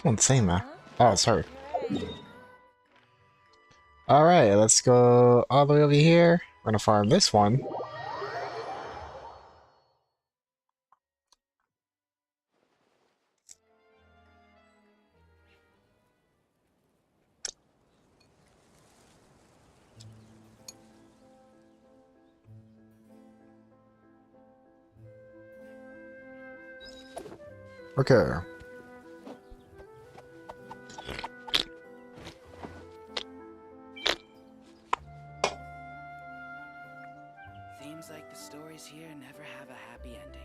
Someone's saying that. Oh, sorry. Alright, let's go all the way over here. We're gonna farm this one. Okay. Seems like the stories here never have a happy ending.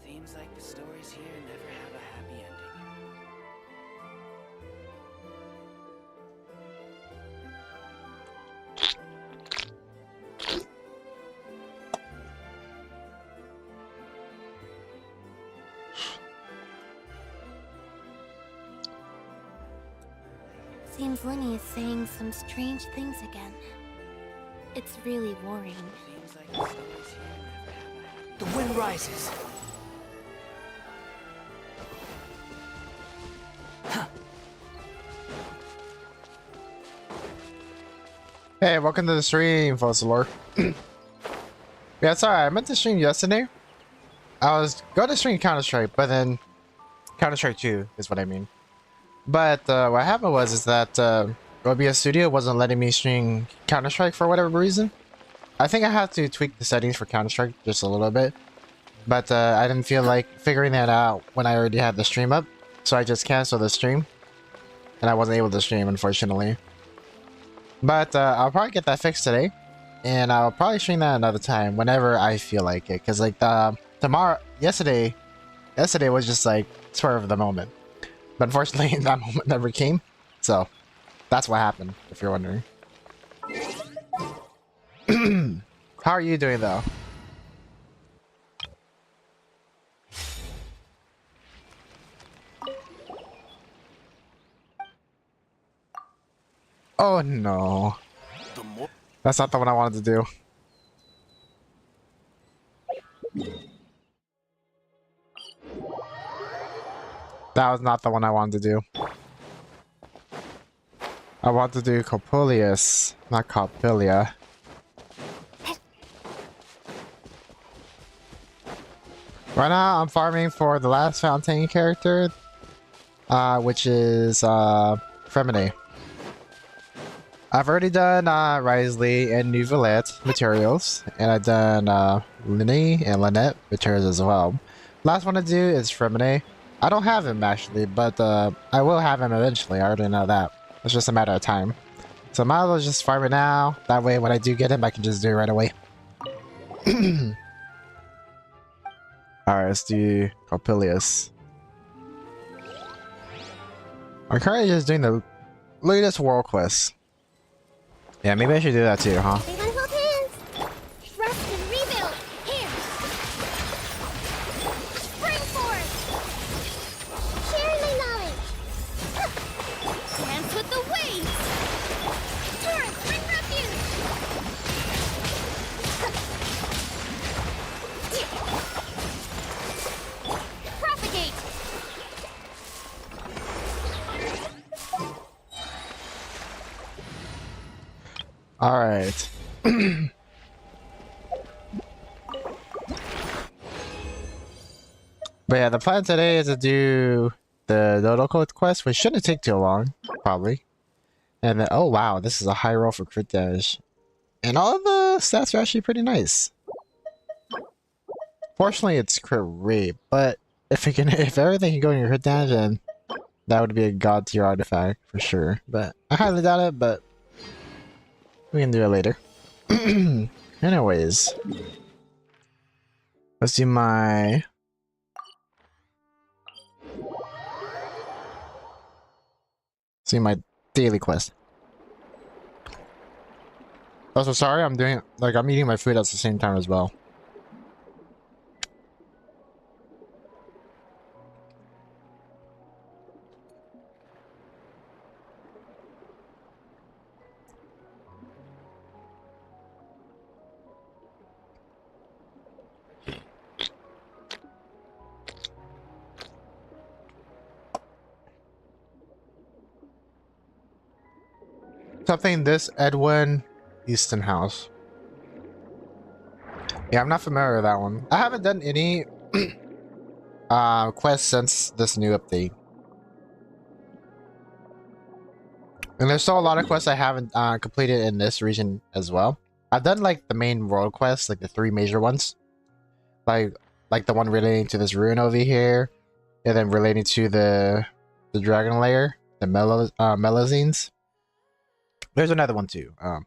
Seems like the stories here never have a happy ending. Seems Lenny is saying some strange things again. It's really worrying. Seems like the stories here never have a happy The wind rises. Hey, welcome to the stream, Fossilor. Yeah, sorry, I meant to stream yesterday. I was going to stream Counter-Strike, but then Counter-Strike 2 is what I mean. But what happened was that OBS Studio wasn't letting me stream Counter-Strike for whatever reason. I think I have to tweak the settings for Counter-Strike just a little bit. But I didn't feel like figuring that out when I already had the stream up. So I just canceled the stream. And I wasn't able to stream, unfortunately. But I'll probably get that fixed today. And I'll probably stream that another time whenever I feel like it. Because like yesterday was just like spur of the moment. But unfortunately that moment never came. So that's what happened, if you're wondering. How are you doing though? Oh no. That's not the one I wanted to do. That was not the one I wanted to do. I want to do Copulius, not Copilia. Right now, I'm farming for the last Fountain character, which is Femine. I've already done Risley and Nouvelette materials, and I've done Linny and Lynette materials as well. Last one to do is Femine. I don't have him actually, but I will have him eventually. I already know that. It's just a matter of time. So I might as well just farm it now. That way, when I do get him, I can just do it right away. Alright, let's do Copulius. I'm currently just doing the latest world quest. Yeah, maybe I should do that too, huh? Everyone hold hands! Rest and rebuild! Here! Spring forth! Share my knowledge! Dance with the waves! Torrent, bring refuge! Propagate! Alright. But yeah, the plan today is to do the Dodoco quest, which shouldn't take too long, probably. And then, oh wow, this is a high roll for crit damage. And all of the stats are actually pretty nice. Fortunately, it's crit rate, but if everything can go in your crit damage, then that would be a god tier artifact for sure. But I highly doubt it, but we can do it later. Anyways, let's do my daily quest. Also, sorry, I'm eating my food at the same time as well. Something this Edwin Easton House. Yeah, I'm not familiar with that one. I haven't done any quests since this new update. And there's still a lot of quests I haven't completed in this region as well. I've done like the main world quests, like the 3 major ones. Like the one relating to this ruin over here. And then relating to the dragon lair, the melazines. There's another one too. What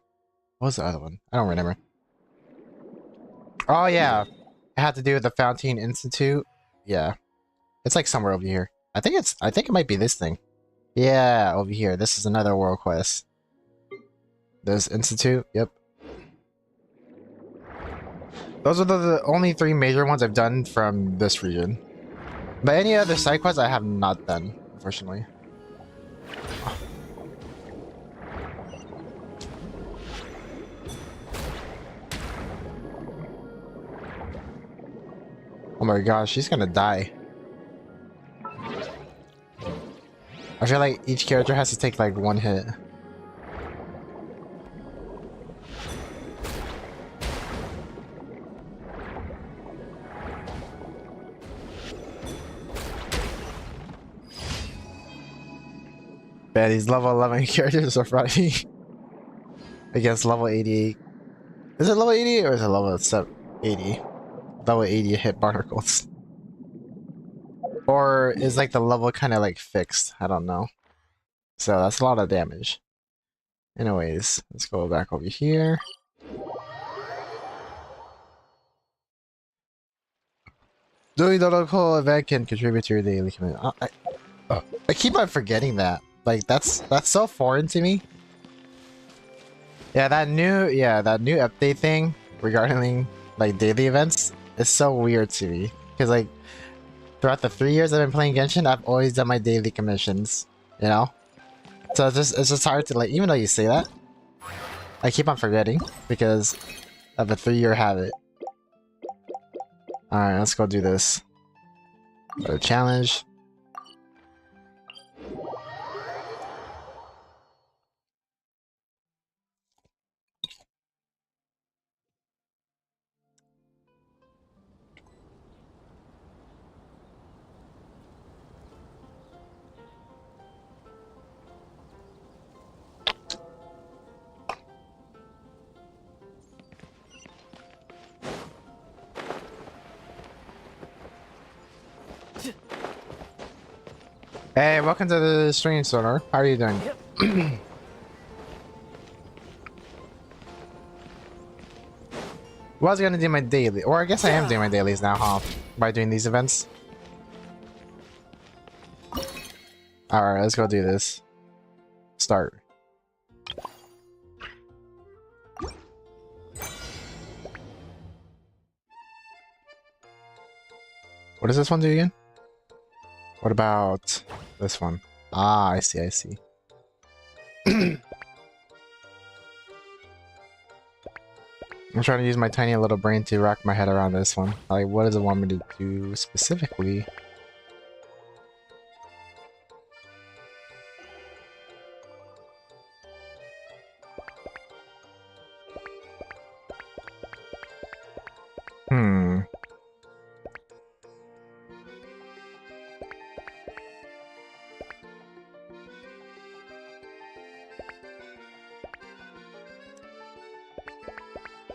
was the other one? I don't remember. Oh yeah, it had to do with the Fountain Institute. Yeah, it's like somewhere over here. I think it might be this thing. Yeah, over here. This is another world quest. This Institute. Yep. Those are the only 3 major ones I've done from this region. But any other side quests I have not done, unfortunately. Oh my gosh, she's gonna die. I feel like each character has to take like 1 hit. Man, these level 11 characters are fighting against level 88. Is it level 88 or is it level 80? Level 80 hit barnacles. Or is like the level kind of like fixed? I don't know. So that's a lot of damage. Anyways, let's go back over here. Doing the local event can contribute to your daily commitment. I keep on forgetting that. Like that's so foreign to me. Yeah, that new update thing regarding like daily events is so weird to me. Because like throughout the 3 years I've been playing Genshin, I've always done my daily commissions. You know? So it's just hard to like, even though you say that, I keep on forgetting because of a 3-year habit. Alright, let's go do this. Another challenge. Hey, welcome to the stream, Sonar. How are you doing? Was gonna do my daily, or I guess I am doing my dailies now, huh? By doing these events. Alright, let's go do this. Start. What does this one do again? What about this one? Ah, I see, I see. I'm trying to use my tiny little brain to wrap my head around this one. Like, what does it want me to do specifically? Hmm.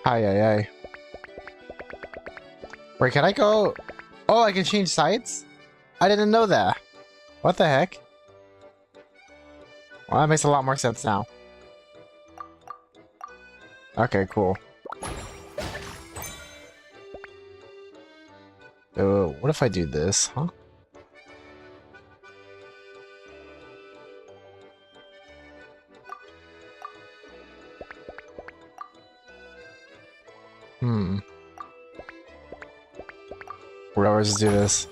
Ay. Wait, can I go? Oh, I can change sides? I didn't know that. What the heck? Well, that makes a lot more sense now. Okay, cool. What if I do this, huh? Let's just do this.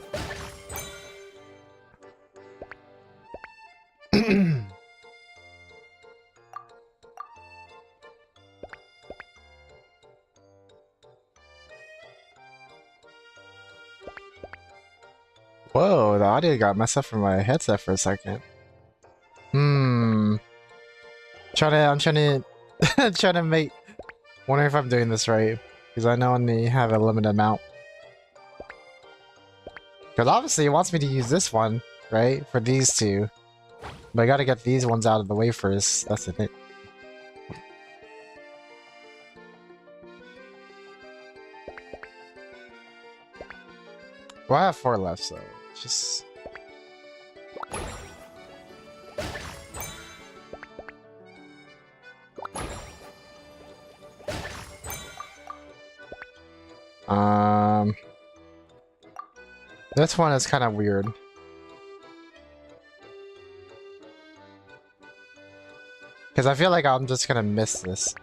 Whoa, the audio got messed up from my headset for a second. I'm trying to, trying to make. Wondering if I'm doing this right, because I know I only have a limited amount. Because obviously it wants me to use this one, right, for these two, but I gotta get these ones out of the way first. That's the thing. Well, I have 4 left, so it's just. This one is kind of weird. Because I feel like I'm just gonna miss this.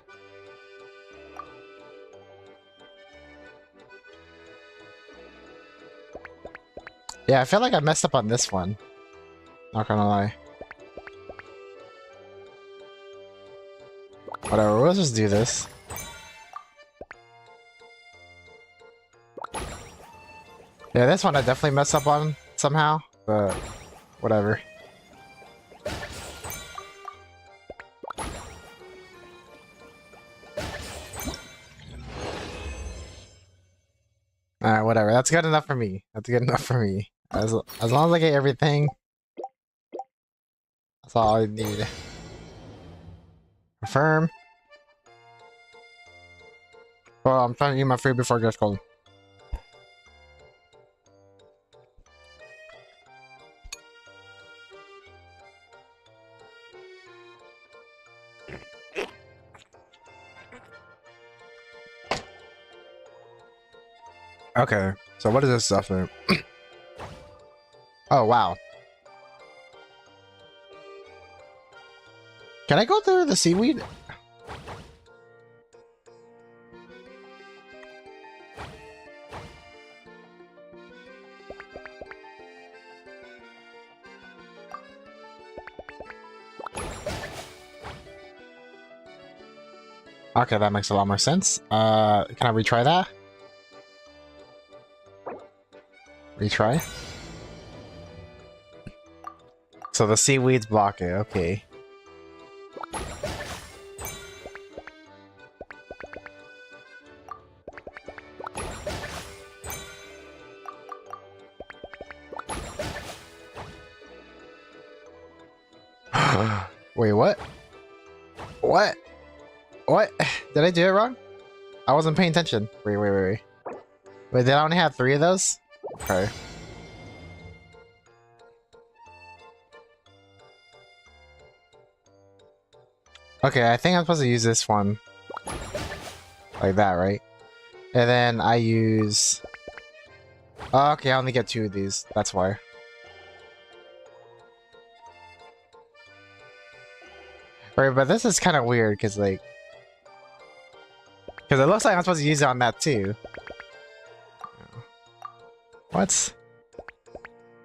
Yeah, I feel like I messed up on this one. Not gonna lie. Whatever, we'll just do this. Yeah, this one I definitely messed up on somehow, but whatever. Alright, whatever. That's good enough for me. That's good enough for me. As long as I get everything, that's all I need. Confirm. Well, I'm trying to eat my food before it gets cold. Okay, so what is this stuff in? Oh, wow. Can I go through the seaweed? Okay, that makes a lot more sense. Can I retry that? Retry? So the seaweeds block it, okay. Wait, what? What? What? Did I do it wrong? I wasn't paying attention. Wait. Wait, did I only have 3 of those? Okay. Okay, I think I'm supposed to use this one. Like that, right? And then I use... Oh, okay, I only get 2 of these. That's why. Right, but this is kind of weird, because like... Because it looks like I'm supposed to use it on that too. What?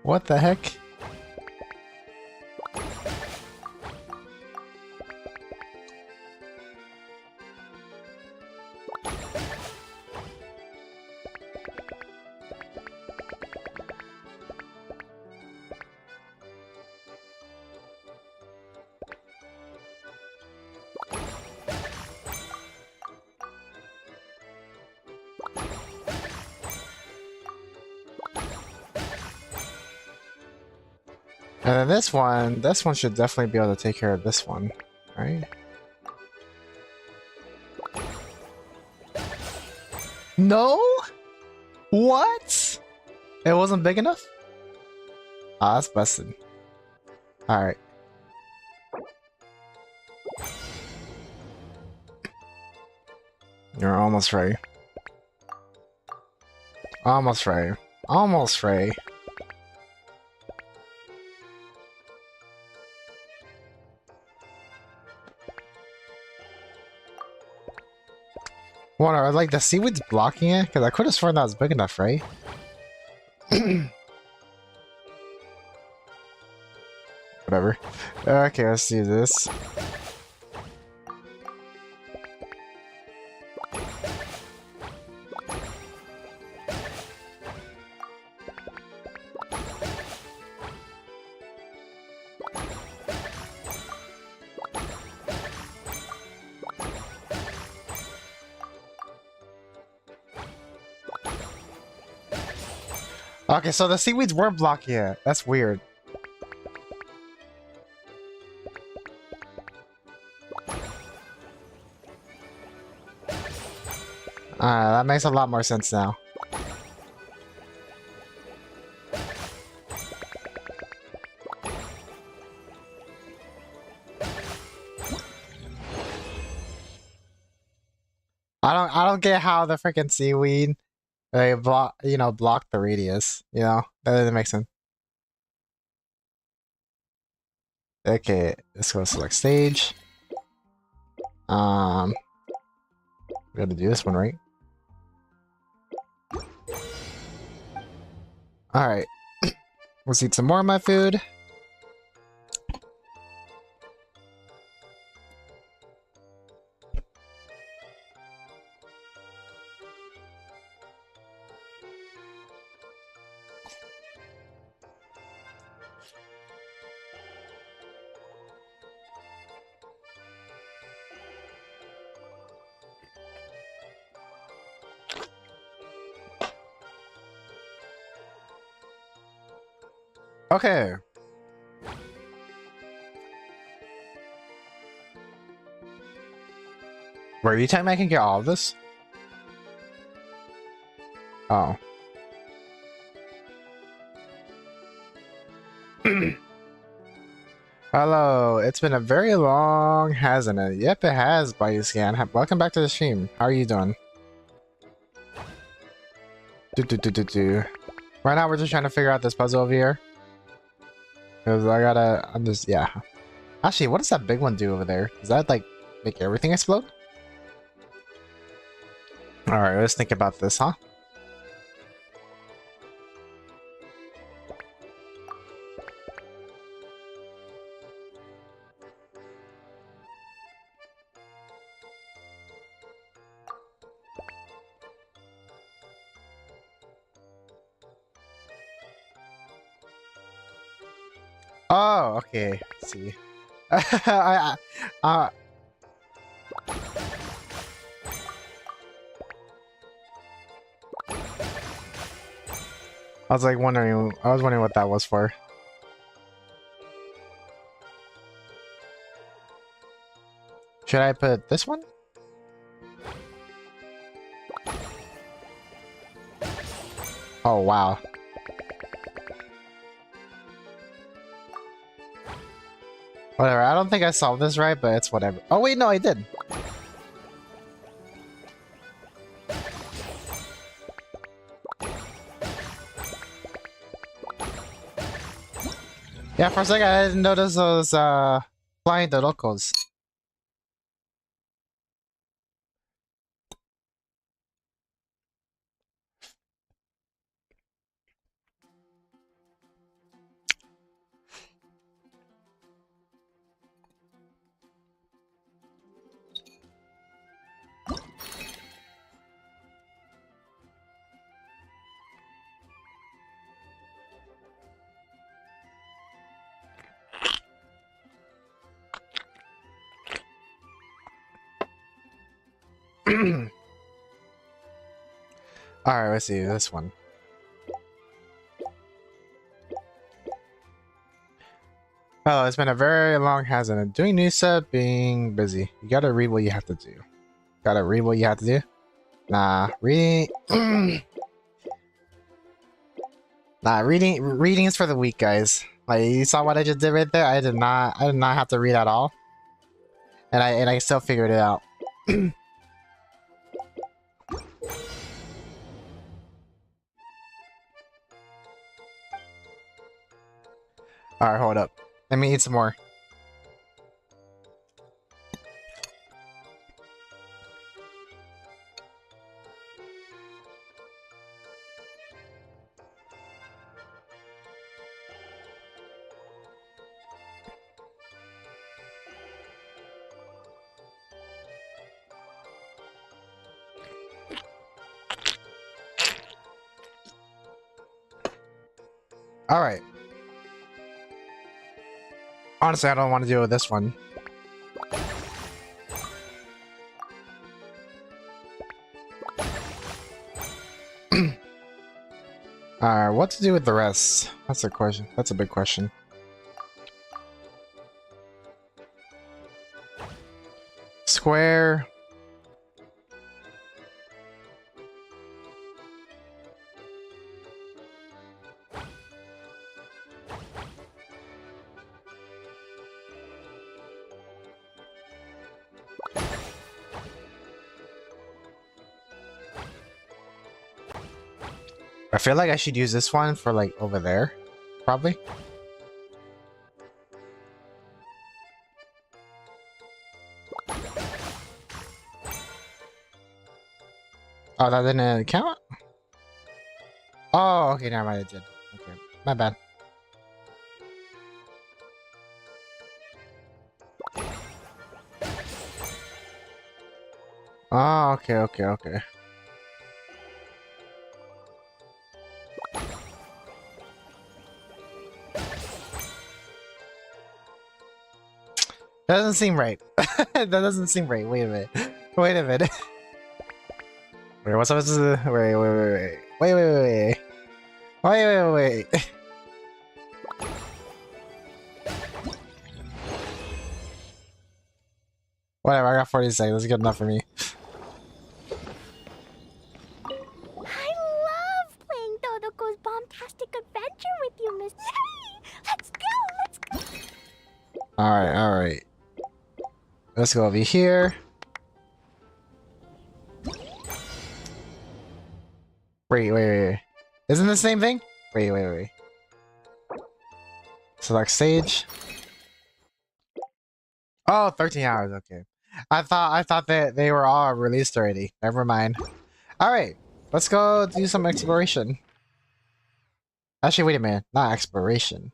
What the heck? And then this one should definitely be able to take care of this one, right? No? What? It wasn't big enough? Ah, that's busted. Alright. You're almost ready. Almost ready. Almost ready. What, are like the seaweed's blocking it? Because I could have sworn that was big enough, right? Whatever. Okay, let's do this. Okay, so the seaweeds were blocking it. That's weird. That makes a lot more sense now. I don't get how the freaking seaweed they block block the radius. That doesn't make sense. Okay, let's go select stage. We gotta do this one, right? Alright. Let's eat some more of my food. Okay. Were you telling me I can get all of this? Oh. Hello, it's been a very long, hasn't it? Yep, it has, BuddyScan. Welcome back to the stream. How are you doing? Right now, we're just trying to figure out this puzzle over here. Because I'm just, yeah. Actually, what does that big one do over there? Does that, like, make everything explode? Alright, let's think about this, huh? Oh, okay. Let's see. I was like wondering. I was wondering what that was for. Should I put this one? Oh wow. Whatever. I don't think I solved this right, but it's whatever. Oh wait, no, I did. Yeah, for a second I didn't notice those flying Dodocos. Alright, let's see this one. Oh, it's been a very long, hasn't it? Doing new stuff, being busy. You gotta read what you have to do. Gotta read what you have to do? Nah, reading... nah, reading is for the weak, guys. Like, you saw what I just did right there? I did not have to read at all. And I still figured it out. Alright, hold up. Let me eat some more. Alright. Honestly, I don't want to deal with this one. What to do with the rest? That's a question. That's a big question. Square. I feel like I should use this one for like over there, probably. Oh, that didn't count? Oh, okay, never mind, it did. Okay, my bad. Oh, okay. That doesn't seem right. That doesn't seem right. Wait a minute. Wait a minute. Wait, what's up? Wait. Whatever, I got 40 seconds. That's good enough for me. I love playing Dodoco's bombastic adventure with you, Miss. Let's go. Alright. Let's go over here. Wait. Isn't the same thing? Wait. Select stage. Oh, 13 hours, okay. I thought that they were all released already. Never mind. Alright, let's go do some exploration. Actually, wait a minute. Not exploration.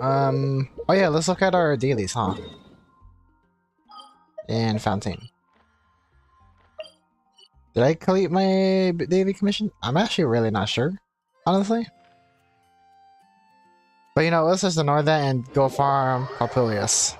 Oh yeah, let's look at our dailies, huh? And Fountain. Did I complete my daily commission? I'm actually really not sure, honestly. But you know, let's just ignore that and go farm Coppelius.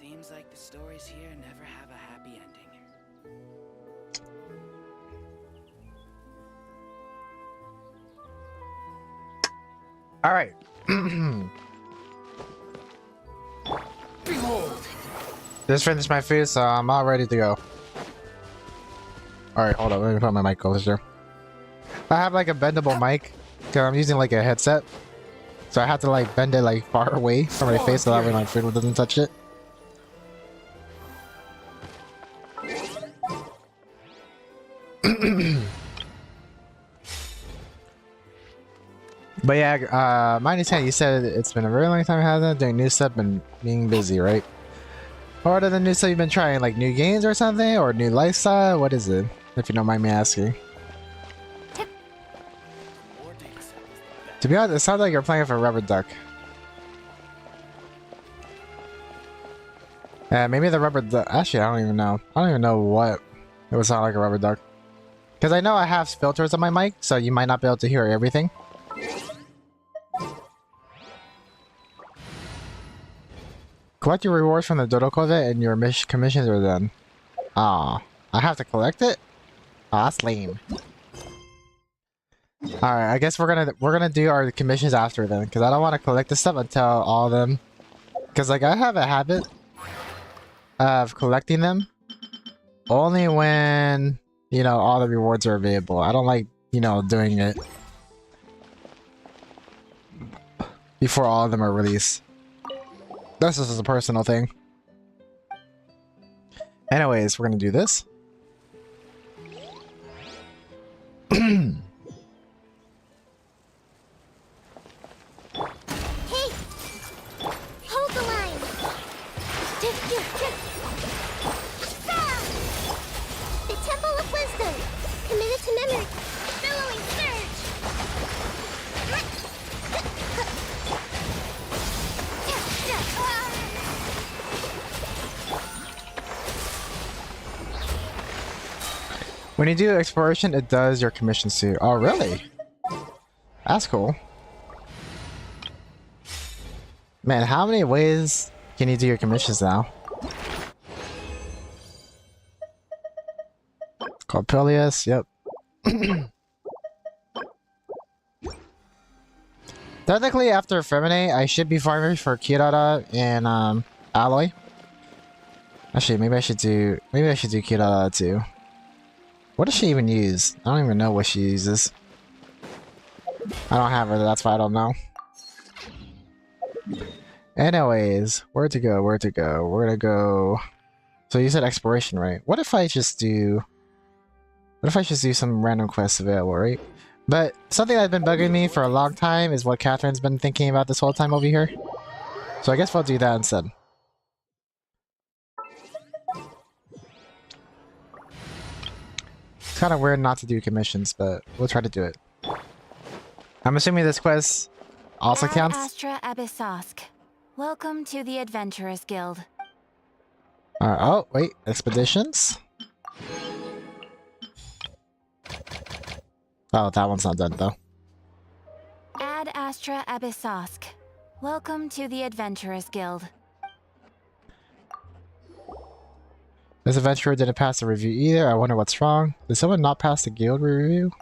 Seems like the stories here never have a happy ending. Alright. Behold! Just finished my food, so I'm all ready to go. Alright, hold on. Let me put my mic closer. I have like a bendable mic, because I'm using like a headset. So I have to like bend it like far away from my face so that way my food doesn't touch it. But yeah, Mighty 10, you said it's been a very long time hasn't doing new stuff and being busy, right? What are the new stuff you've been trying? Like new games or something? Or new lifestyle? What is it? If you don't mind me asking. To be honest, it sounds like you're playing for Rubber Duck. Yeah, maybe the Rubber Duck. Actually, I don't even know. I don't even know what it would sound like a Rubber Duck. Because I know I have filters on my mic, so you might not be able to hear everything. Collect your rewards from the Dodoco event and your commissions are done. Ah, I have to collect it? Ah, that's lame. Alright, I guess we're gonna do our commissions after then, because I don't want to collect this stuff until all of them. Because like I have a habit of collecting them only when, you know, all the rewards are available. I don't like, you know, doing it before all of them are released. That's just a personal thing. Anyways, we're gonna do this. Hey! Hold the line! The Temple of Wisdom! Committed to memory! Billowing Surge! When you do exploration, it does your commissions too. Oh, really? That's cool. Man, how many ways can you do your commissions now? Coppelius, yep. Technically, after Feminine, I should be farming for Kirara and Alloy. Actually, maybe I should do Kirara too. What does she even use? I don't even know what she uses. I don't have her, that's why I don't know. Anyways, where to go? We're gonna go. So you said exploration, right? What if I just do some random quests available, right? But something that's been bugging me for a long time is what Catherine's been thinking about this whole time over here. So I guess we'll do that instead. It's kind of weird not to do commissions, but we'll try to do it. I'm assuming this quest also counts? Astra Abyssosk. Welcome to the Adventurers Guild. Oh, wait. Expeditions? Oh, that one's not done, though. Ad Astra Abyssosk. Welcome to the Adventurers Guild. This adventurer didn't pass the review either. I wonder what's wrong. Did someone not pass the guild review?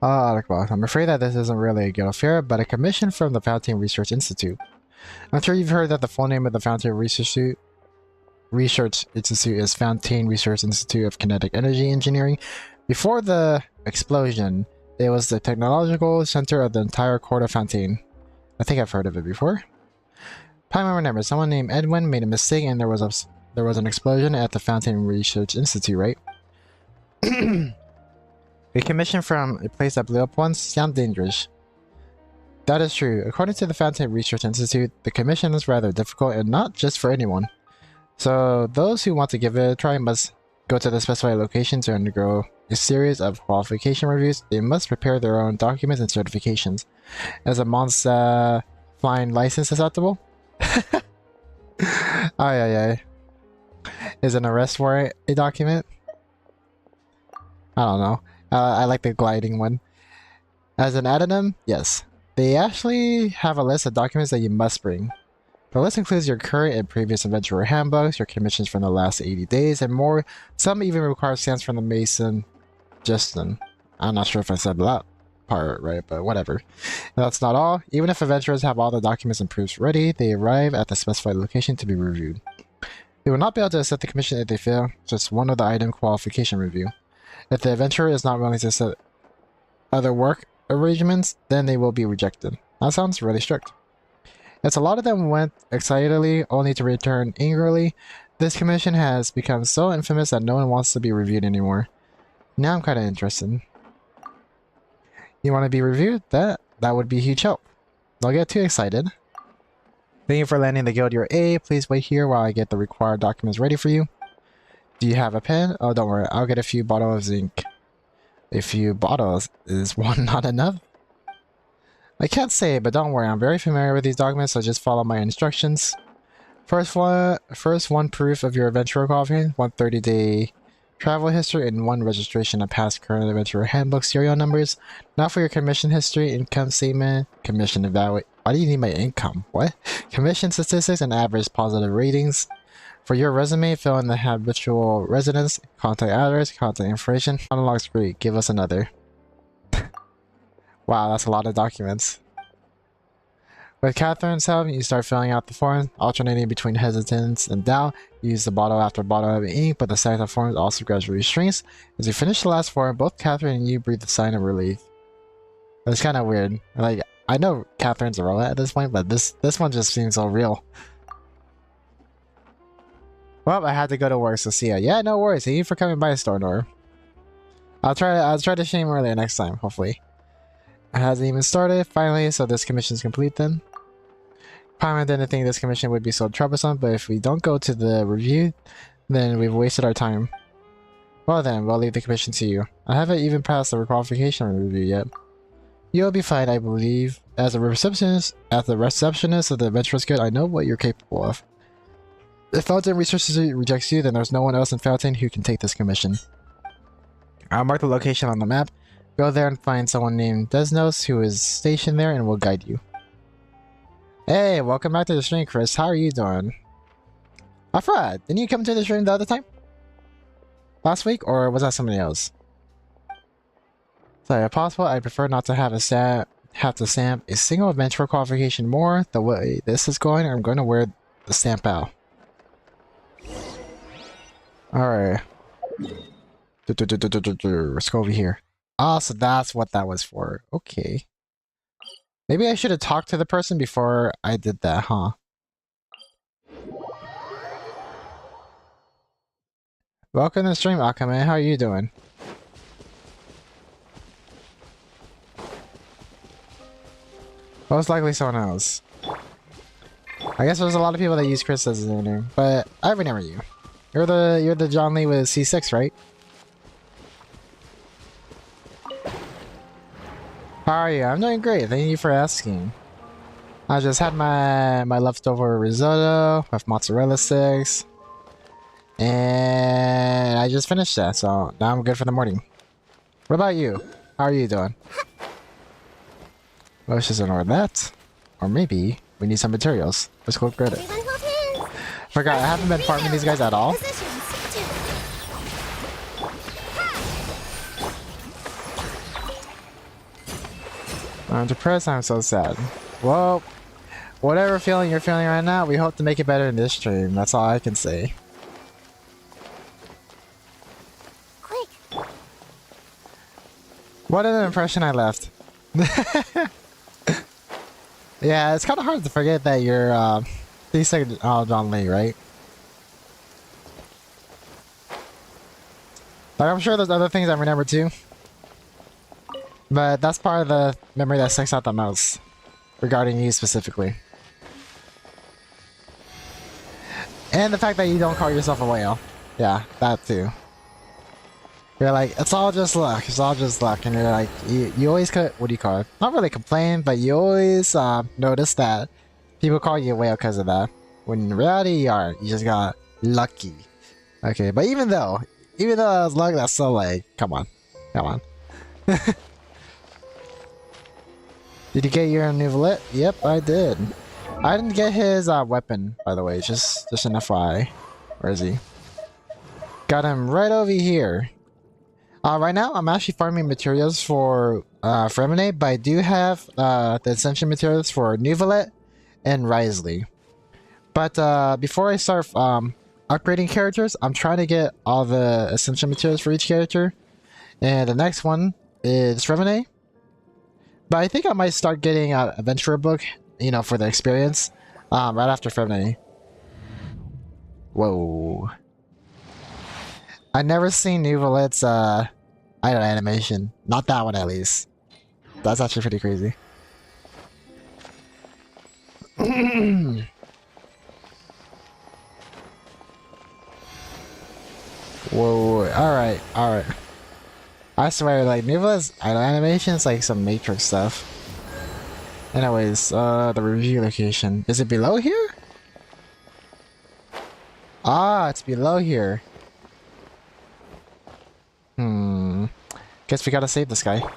Arukubox. I'm afraid that this isn't really a guild affair, but a commission from the Fountain Research Institute. I'm sure you've heard that the full name of the Fountain Research Institute is Fountain Research Institute of Kinetic Energy Engineering. Before the explosion, it was the technological center of the entire court of Fountain. I think I've heard of it before. I remember someone named Edwin made a mistake and there was an explosion at the Fountain Research Institute, right? A commission from a place that blew up once sounds dangerous. That is true. According to the Fountain Research Institute, the commission is rather difficult and not just for anyone. So those who want to give it a try must go to the specified location to undergo a series of qualification reviews. They must prepare their own documents and certifications. As a monster flying license acceptable? Ay. Is an arrest warrant a document? I don't know. I like the gliding one. As an addendum, yes. They actually have a list of documents that you must bring. The list includes your current and previous adventurer handbooks, your commissions from the last 80 days, and more. Some even require stamps from the Mason Justin. I'm not sure if I said that part right, but whatever. And that's not all. Even if adventurers have all the documents and proofs ready, they arrive at the specified location to be reviewed. They will not be able to accept the commission if they fail just one of the item qualification review. If the adventurer is not willing to accept other work arrangements, then they will be rejected. That sounds really strict. As a lot of them went excitedly, only to return angrily, this commission has become so infamous that no one wants to be reviewed anymore. Now I'm kind of interested. You want to be reviewed? That would be a huge help. Don't get too excited. Thank you for landing the guild your A. Please wait here while I get the required documents ready for you. Do you have a pen? Oh, don't worry. I'll get a few bottles of zinc. A few bottles? Is one not enough? I can't say, but don't worry. I'm very familiar with these documents, so just follow my instructions. First one proof of your adventurer qualification, 1 30-day travel history, and 1 registration of past current adventurer handbook serial numbers. Now for your commission history, income statement, commission evaluate. Why do you need my income? What? Commission statistics and average positive ratings. For your resume, fill in the habitual residence, contact address, contact information. Unlocks great. Give us another. Wow, that's a lot of documents. With Catherine's help, you start filling out the form, alternating between hesitance and doubt. You use the bottle after bottle of ink, but the size of forms also gradually shrinks. As you finish the last form, both Catherine and you breathe a sign of relief. It's kind of weird. Like, I know Catherine's a robot at this point, but this one just seems so real. Well, I had to go to work, so see ya. Yeah, no worries. Thank you for coming by, Stornor. I'll try to stream earlier next time, hopefully. It hasn't even started, finally, so this commission's complete then. Paimon didn't think this commission would be so troublesome, but if we don't go to the review, then we've wasted our time. Well then, we'll leave the commission to you. I haven't even passed the requalification review yet. You'll be fine, I believe. As a receptionist of the Adventurers Guild, I know what you're capable of. If Fountain Research Institute rejects you, then there's no one else in Fountain who can take this commission. I'll mark the location on the map. Go there and find someone named Desnos who is stationed there and will guide you. Hey, welcome back to the stream, Chris. How are you doing? I forgot. Didn't you come to the stream the other time? Last week? Or was that somebody else? So if possible, I prefer not to have to stamp a single adventure qualification more. The way this is going, I'm going to wear the stamp out. Alright. Let's go over here. Ah, so that's what that was for. Okay. Maybe I should have talked to the person before I did that, huh? Welcome to the stream, Akame. How are you doing? Most likely someone else. I guess there's a lot of people that use Chris as their name, but I remember you. You're the John Lee with C6, right? How are you? I'm doing great. Thank you for asking. I just had my leftover risotto with mozzarella sticks, and I just finished that, so now I'm good for the morning. What about you? How are you doing? Let's just ignore that. Or maybe we need some materials. Let's go get it. Forgot, I haven't been farming these guys at all. I'm depressed, I'm so sad. Well, whatever feeling you're feeling right now, we hope to make it better in this stream. That's all I can say. Quick. What an impression I left. Yeah, it's kind of hard to forget that you're D6 John Lee, right? Like, I'm sure there's other things I remember too. But that's part of the memory that sticks out the most regarding you specifically. And the fact that you don't call yourself a whale. Yeah, that too. You're like, it's all just luck, it's all just luck. And you're like, you always what do you call it? Not really complain, but you always notice that people call you a whale because of that. When in reality you aren't, you just got lucky. Okay, but even though that was luck, that's still like, come on. Did you get your new valet? Yep, I did. I didn't get his weapon, by the way, just an FYI. Where is he? Got him right over here. Right now, I'm actually farming materials for Fremine, but I do have the ascension materials for Nuvalet and Risley. But before I start upgrading characters, I'm trying to get all the ascension materials for each character. And the next one is Fremine. But I think I might start getting an adventurer book, you know, for the experience, right after Fremine. Whoa. I never seen Nuvalet's idle animation. Not that one, at least. That's actually pretty crazy. Whoa, alright. I swear, like, Nuvalet's idle animation is like some Matrix stuff. Anyways, the review location. Is it below here? Ah, it's below here. Guess we gotta save this guy. Hey!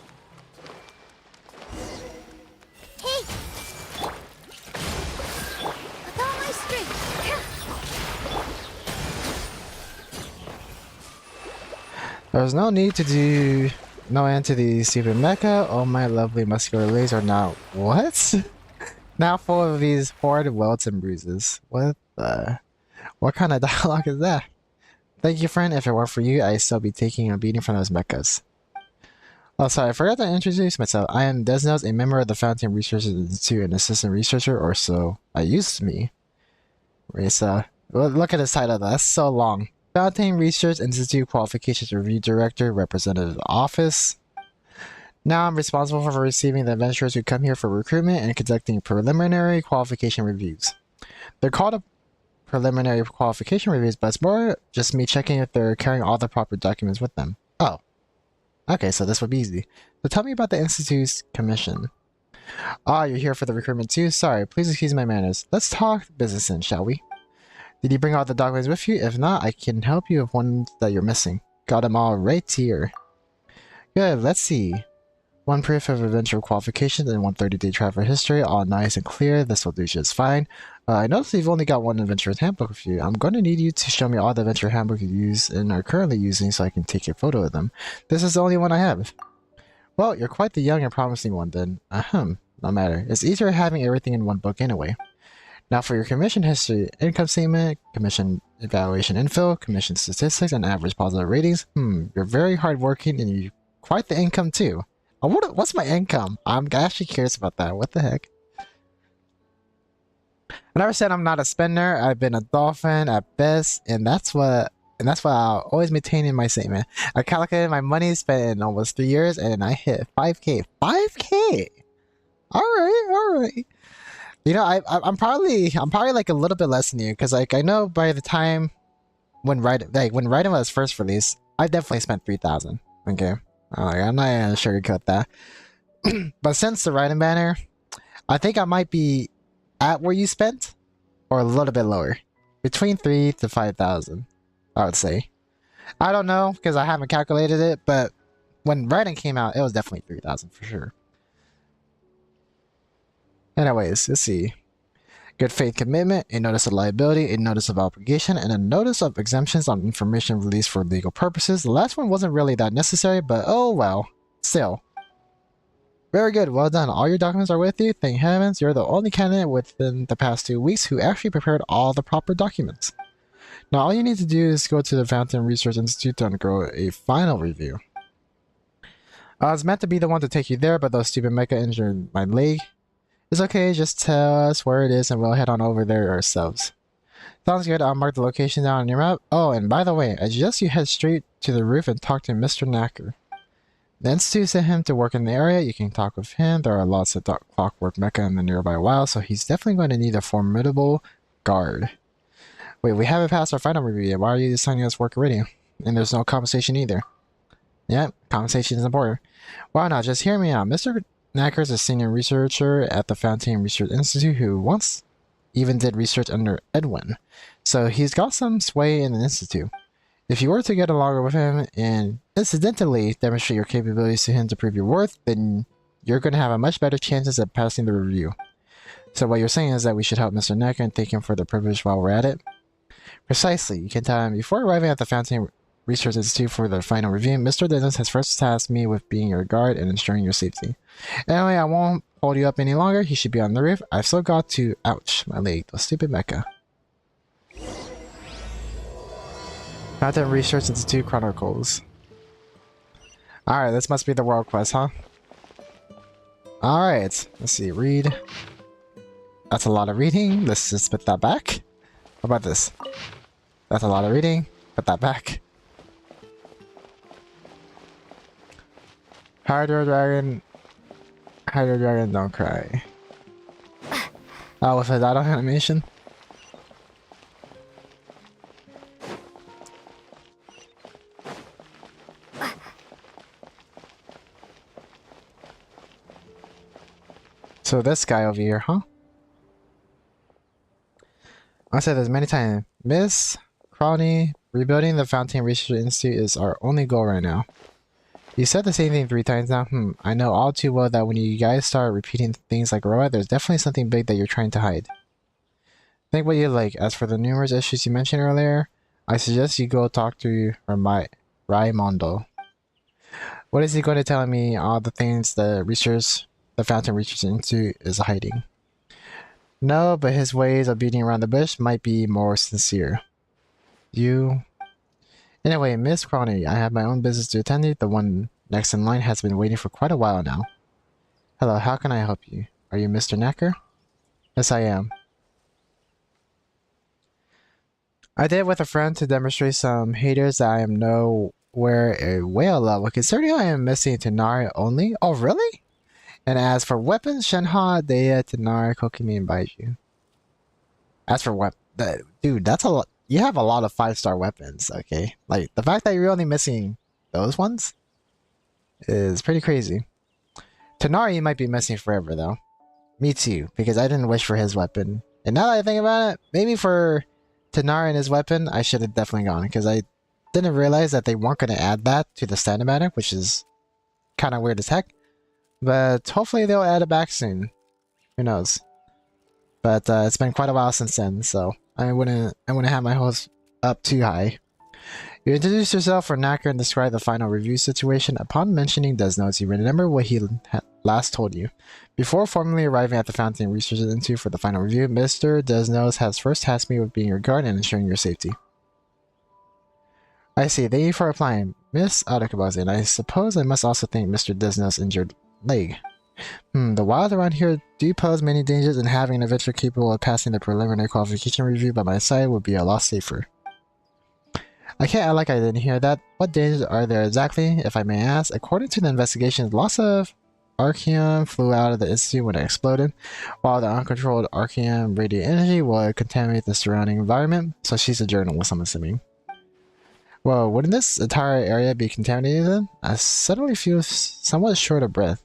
With all my strength! There's no need to do no end to the stupid mecha. All my lovely muscular legs are now what? Now full of these horrid welts and bruises. What kind of dialogue is that? Thank you, friend. If it weren't for you, I'd still be taking a beating from those mechas. Oh, sorry, I forgot to introduce myself. I am Desnos, a member of the Fountain Research Institute, an assistant researcher, or so I used to be. Look at his title, that's so long. Fountain Research Institute Qualifications Review Director, Representative Office. Now I'm responsible for receiving the adventurers who come here for recruitment and conducting preliminary qualification reviews. They're called preliminary qualification reviews, but it's more just me checking if they're carrying all the proper documents with them. Oh. Okay, so this would be easy. So tell me about the Institute's commission. Ah, you're here for the recruitment too? Sorry, please excuse my manners. Let's talk business then, shall we? Did you bring all the documents with you? If not, I can help you with one that you're missing. Got them all right here. Good, let's see. One proof of adventure qualifications and 130-day travel history, all nice and clear. This will do just fine. I noticed you've only got one adventurer's handbook with you. I'm going to need you to show me all the adventure handbook you use and are currently using so I can take a photo of them. This is the only one I have. Well, you're quite the young and promising one then. No matter. It's easier having everything in one book anyway. Now for your commission history, income statement, commission evaluation info, commission statistics, and average positive ratings. You're very hardworking and you quite the income too. What's my income? I'm actually curious about that. What the heck? I never said I'm not a spender. I've been a dolphin at best, and that's what I'll always maintain in my statement. I calculated my money spent in almost 3 years, and I hit 5K. 5K. All right. You know, I'm probably like a little bit less than you, because like I know by the time when Raiden was first released, I definitely spent 3,000. Okay. I'm not gonna sugarcoat that. But since the Raiden banner, I think I might be at where you spent, or a little bit lower. Between 3 to 5,000, I would say. I don't know, because I haven't calculated it, but when Raiden came out, it was definitely 3,000 for sure. Anyways, let's see. Good faith commitment, a notice of liability, a notice of obligation, and a notice of exemptions on information released for legal purposes. The last one wasn't really that necessary, but oh well. Still. Very good, well done. All your documents are with you. Thank heavens, you're the only candidate within the past 2 weeks who actually prepared all the proper documents. Now all you need to do is go to the Fountain Research Institute to undergo a final review. I was meant to be the one to take you there, but those stupid mecha injured my leg. It's okay, just tell us where it is and we'll head on over there ourselves. Sounds good, I'll mark the location down on your map. Oh, and by the way, I suggest you head straight to the roof and talk to Mr. Knacker. The Institute sent him to work in the area, you can talk with him. There are lots of clockwork mecha in the nearby wild, so he's definitely going to need a formidable guard. Wait, we haven't passed our final review yet. Why are you assigning us work already? And there's no compensation either. Yeah, compensation is important. Why not? Just hear me out. Mr. Knacker is a senior researcher at the Fountain Research Institute who once even did research under Edwin. So he's got some sway in the Institute. If you were to get along with him and incidentally demonstrate your capabilities to him to prove your worth, then you're going to have a much better chances at passing the review. So what you're saying is that we should help Mr. Knacker and thank him for the privilege while we're at it? Precisely. You can tell him, before arriving at the Fountain Research Institute for the final review, Mr. Dennis has first tasked me with being your guard and ensuring your safety. Anyway, I won't hold you up any longer. He should be on the roof. I've still got to... Ouch, my leg. Those stupid mecha. Fountain Research Institute Chronicles. Alright, this must be the world quest, huh? Alright, let's see. Read. That's a lot of reading. Let's just put that back. How about this? That's a lot of reading. Put that back. Hydro Dragon, don't cry. Oh, with a dot animation? So this guy over here, huh? I said this many times. Miss Crowley, rebuilding the Fountain Research Institute is our only goal right now. You said the same thing 3 times now. I know all too well that when you guys start repeating things like a robot, there's definitely something big that you're trying to hide. Think what you like. As for the numerous issues you mentioned earlier, I suggest you go talk to Raimondo. What is he going to tell me all the things the Fountain Research Institute is hiding? No, but his ways of beating around the bush might be more sincere. Anyway, Miss Crowley, I have my own business to attend to. The one next in line has been waiting for quite a while now. Hello, how can I help you? Are you Mr. Knacker? Yes, I am. I did it with a friend to demonstrate some haters that I am nowhere a whale level, considering I am missing Tanari only. Oh, really? And as for weapons, Shenha, Dea, Tanari, Kokimi, and Baiju. As for weapons, dude, that's a lot. You have a lot of 5-star weapons, okay? Like, the fact that you're only missing those ones is pretty crazy. Tanari you might be missing forever, though. Me too, because I didn't wish for his weapon. And now that I think about it, maybe for Tanari and his weapon, I should have definitely gone, because I didn't realize that they weren't going to add that to the standard banner, which is kind of weird as heck. But hopefully they'll add it back soon. Who knows? But it's been quite a while since then, so I wouldn't have my hopes up too high. You introduced yourself for Knacker and described the final review situation. Upon mentioning Desnos, you remember what he last told you. Before formally arriving at the fountain and researching into for the final review, Mr. Desnos has first tasked me with being your guard and ensuring your safety. I see. Thank you for replying, Miss Arukubox, and I suppose I must also thank Mr. Desnos' injured leg. The wilds around here do pose many dangers, and having an adventurer capable of passing the preliminary qualification review by my side would be a lot safer. I can't act like I didn't hear that. What dangers are there exactly, if I may ask? According to the investigation, lots of archaeum flew out of the institute when it exploded, while the uncontrolled archaeum radiant energy would contaminate the surrounding environment. So she's a journalist, I'm assuming. Well, wouldn't this entire area be contaminated then? I suddenly feel somewhat short of breath.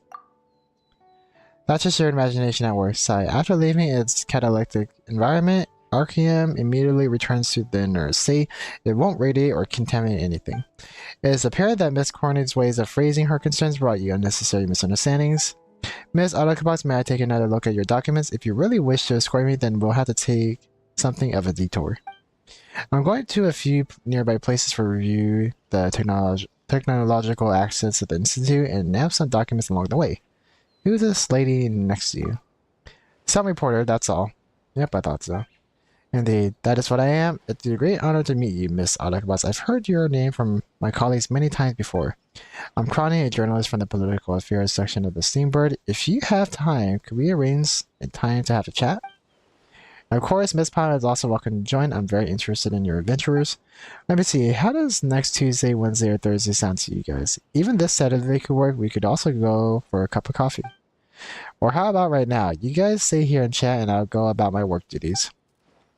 That's just your imagination at work. Sigh. After leaving its catalytic environment, archaeum immediately returns to the inner state. It won't radiate or contaminate anything. It is apparent that Miss Cornig's ways of phrasing her concerns brought you unnecessary misunderstandings. Miss Arukubox, may I take another look at your documents? If you really wish to escort me, then we'll have to take something of a detour. I'm going to a few nearby places for review the technological access at the Institute and nab some documents along the way. Who's this lady next to you? Some reporter, that's all. Yep, I thought so. Indeed, that is what I am. It's a great honor to meet you, Miss Arukubox. I've heard your name from my colleagues many times before. I'm Crony, a journalist from the Political Affairs section of the Steambird. If you have time, could we arrange a time to have a chat? And of course, Miss Pyle is also welcome to join. I'm very interested in your adventures. Let me see, how does next Tuesday, Wednesday, or Thursday sound to you guys? Even this Saturday could work. We could also go for a cup of coffee. Or how about right now? You guys stay here and chat and I'll go about my work duties.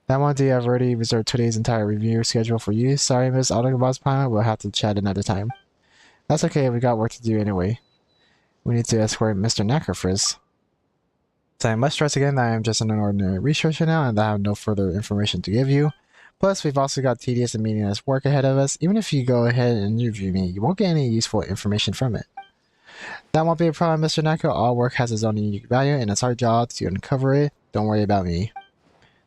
That one day I've already reserved today's entire review schedule for you. Sorry, Miss Arukubox Pyle, we'll have to chat another time. That's okay, we got work to do anyway. We need to escort Mr. Knacker first. So I must stress again that I am just an ordinary researcher now and that I have no further information to give you. Plus, we've also got tedious and meaningless work ahead of us. Even if you go ahead and interview me, you won't get any useful information from it. That won't be a problem, Mr. Knacker. All work has its own unique value and it's our job to uncover it. Don't worry about me.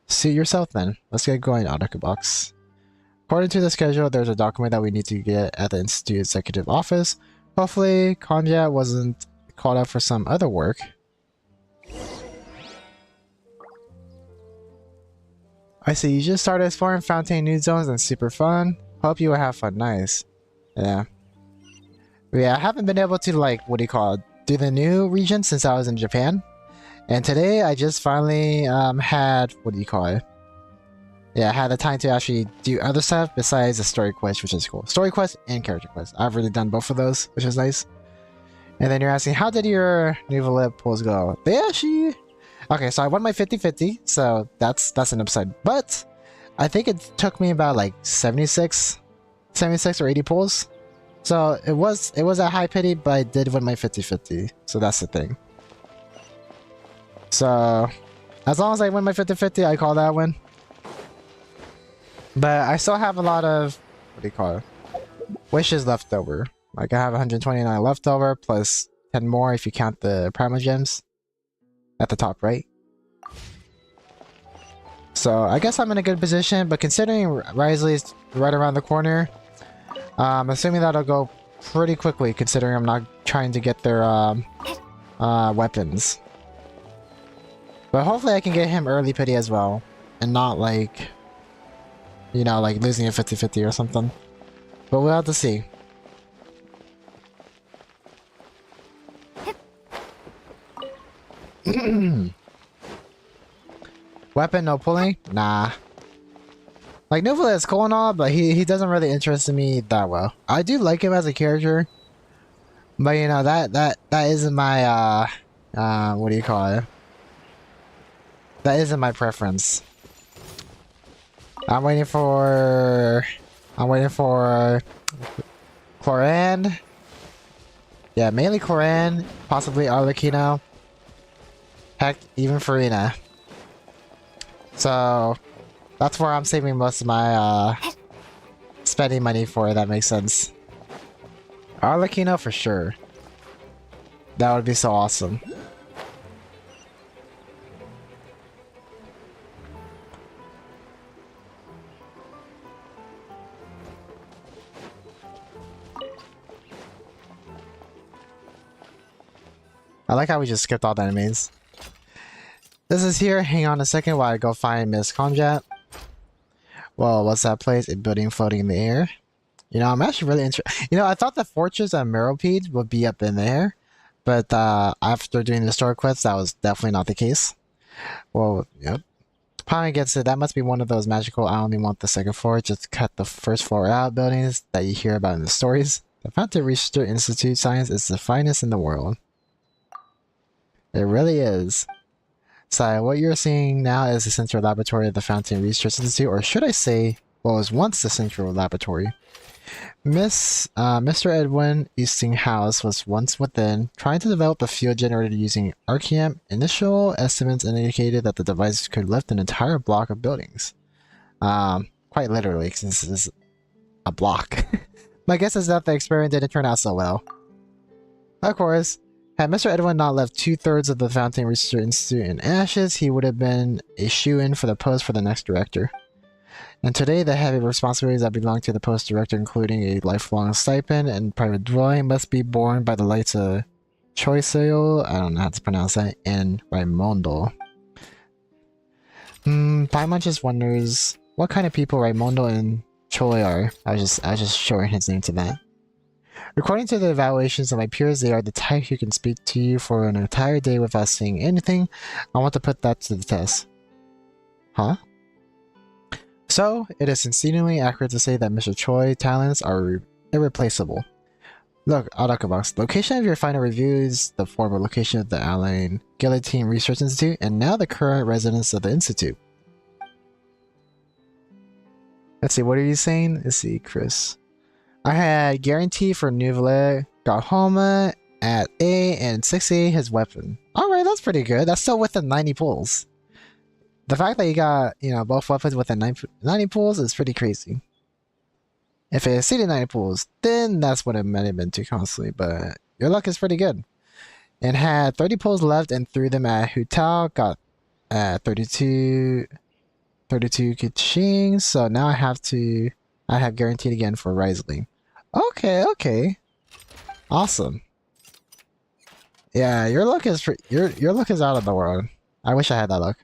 Suit yourself then. Let's get going, Arukubox. According to the schedule, there's a document that we need to get at the Institute Executive Office. Hopefully, Konja wasn't called up for some other work. I see, you just started exploring Fountain New Zones and super fun. Hope you will have fun. Nice. Yeah. Yeah, I haven't been able to, like, do the new region since I was in Japan. And today I just finally had, yeah, I had the time to actually do other stuff besides the story quest, which is cool. Story quest and character quest. I've already done both of those, which is nice. And then you're asking, how did your Nuvolib pulls go? They actually... Okay, so I won my 50-50, so that's an upside. But I think it took me about like 76 or 80 pulls. So it was a high pity, but I did win my 50-50. So that's the thing. So as long as I win my 50-50, I call that win. But I still have a lot of wishes left over. Like I have 129 left over plus 10 more if you count the Prima Gems at the top right. So I guess I'm in a good position, but considering Risley's right around the corner, I'm assuming that'll go pretty quickly considering I'm not trying to get their weapons. But hopefully I can get him early pity as well and not like, you know, like losing a 50-50 or something. But we'll have to see. Weapon, no pulling? Nah. Like, Nuvolib is cool and all, but he doesn't really interest me that well. I do like him as a character. But, you know, that isn't my, what do you call it? That isn't my preference. I'm waiting for Cloran. Yeah, mainly Cloran, possibly Arlecchino. Heck, even Farina. So, that's where I'm saving most of my, spending money for, if that makes sense. Arlecchino for sure. That would be so awesome. I like how we just skipped all the enemies. This is here. Hang on a second while I go find Miss Conjat. Well, what's that place? A building floating in the air. You know, I'm actually really interested. You know, I thought the Fortress and Millipede would be up in the air. But after doing the story quests, that was definitely not the case. Well, yep. Pine gets it. That must be one of those magical I only want the second floor. Just cut the first floor out buildings that you hear about in the stories. The Fountain Research Institute science is the finest in the world. It really is. So what you're seeing now is the central laboratory of the Fountain Research Institute, or should I say, what was once the central laboratory. Mr. Edwin Eastinghouse was once within, trying to develop a field generator using Archeam. Initial estimates indicated that the device could lift an entire block of buildings. Quite literally, since this is a block. My guess is that the experiment didn't turn out so well. Of course, had Mr. Edwin not left 2/3 of the Fountain Research Institute in ashes, he would have been a shoo-in for the post for the next director. And today, the heavy responsibilities that belong to the post director, including a lifelong stipend and private dwelling, must be borne by the lights of Choiseul, I don't know how to pronounce that, and Raimondo. Paimon just wonders what kind of people Raimondo and Choi are. I was just showing his name to that. According to the evaluations of my peers, they are the type who can speak to you for an entire day without saying anything. I want to put that to the test. Huh? So, it is exceedingly accurate to say that Mr. Choi's talents are irreplaceable. Look, Arukubox, location of your final reviews, the former location of the Allied Guillotine Research Institute, and now the current residence of the Institute. Let's see, what are you saying? Let's see, Chris. I had guarantee for Nouvelle got Homa at A and 6A his weapon. Alright, that's pretty good. That's still within 90 pulls. The fact that you got, you know, both weapons within 90 pulls is pretty crazy. If it exceeded 90 pulls, then that's what it might have been too costly, but your luck is pretty good. And had 30 pulls left and threw them at Hu Tao, got 32 Kaching, so now I have guaranteed again for Risley. Okay. Awesome. Yeah, your luck is your luck is out of the world. I wish I had that luck.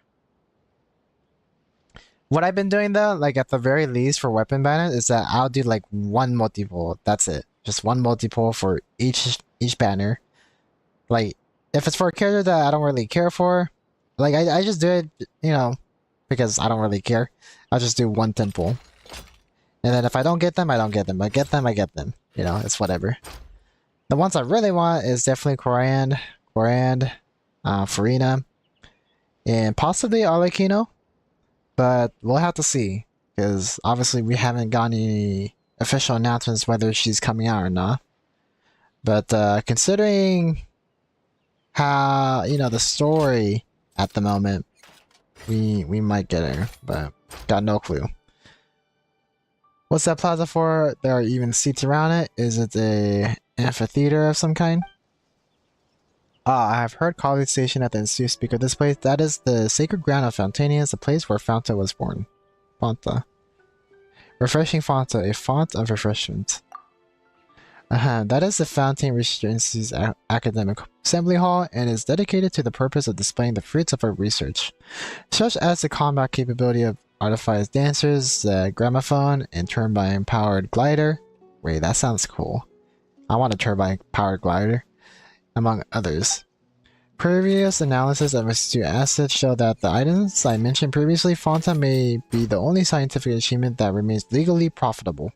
What I've been doing though, like at the very least for weapon banner, is that I'll do like one multi-pull. That's it. Just one multi-pull for each banner. Like, if it's for a character that I don't really care for, like I just do it, you know, because I don't really care. I'll just do one 10 pull. And then if I don't get them, I don't get them. I get them, I get them. You know, it's whatever. The ones I really want is definitely Korand, Farina, and possibly Arlecchino. But we'll have to see, because obviously we haven't gotten any official announcements whether she's coming out or not. But considering how, you know, the story at the moment, we might get her, but got no clue. What's that plaza for? There are even seats around it. Is it a amphitheater of some kind? I have heard College Station at the Institute speak of this place. That is the sacred ground of Fontanians, the place where Fanta was born. Fanta. Refreshing Fanta, a font of refreshment. That is the Fountain Research Institute's academic assembly hall and is dedicated to the purpose of displaying the fruits of our research, such as the combat capability of artifice dancers, the gramophone, and turbine-powered glider. Wait, that sounds cool. I want a turbine-powered glider. Among others. Previous analysis of Institute assets show that the items I mentioned previously, Fanta may be the only scientific achievement that remains legally profitable.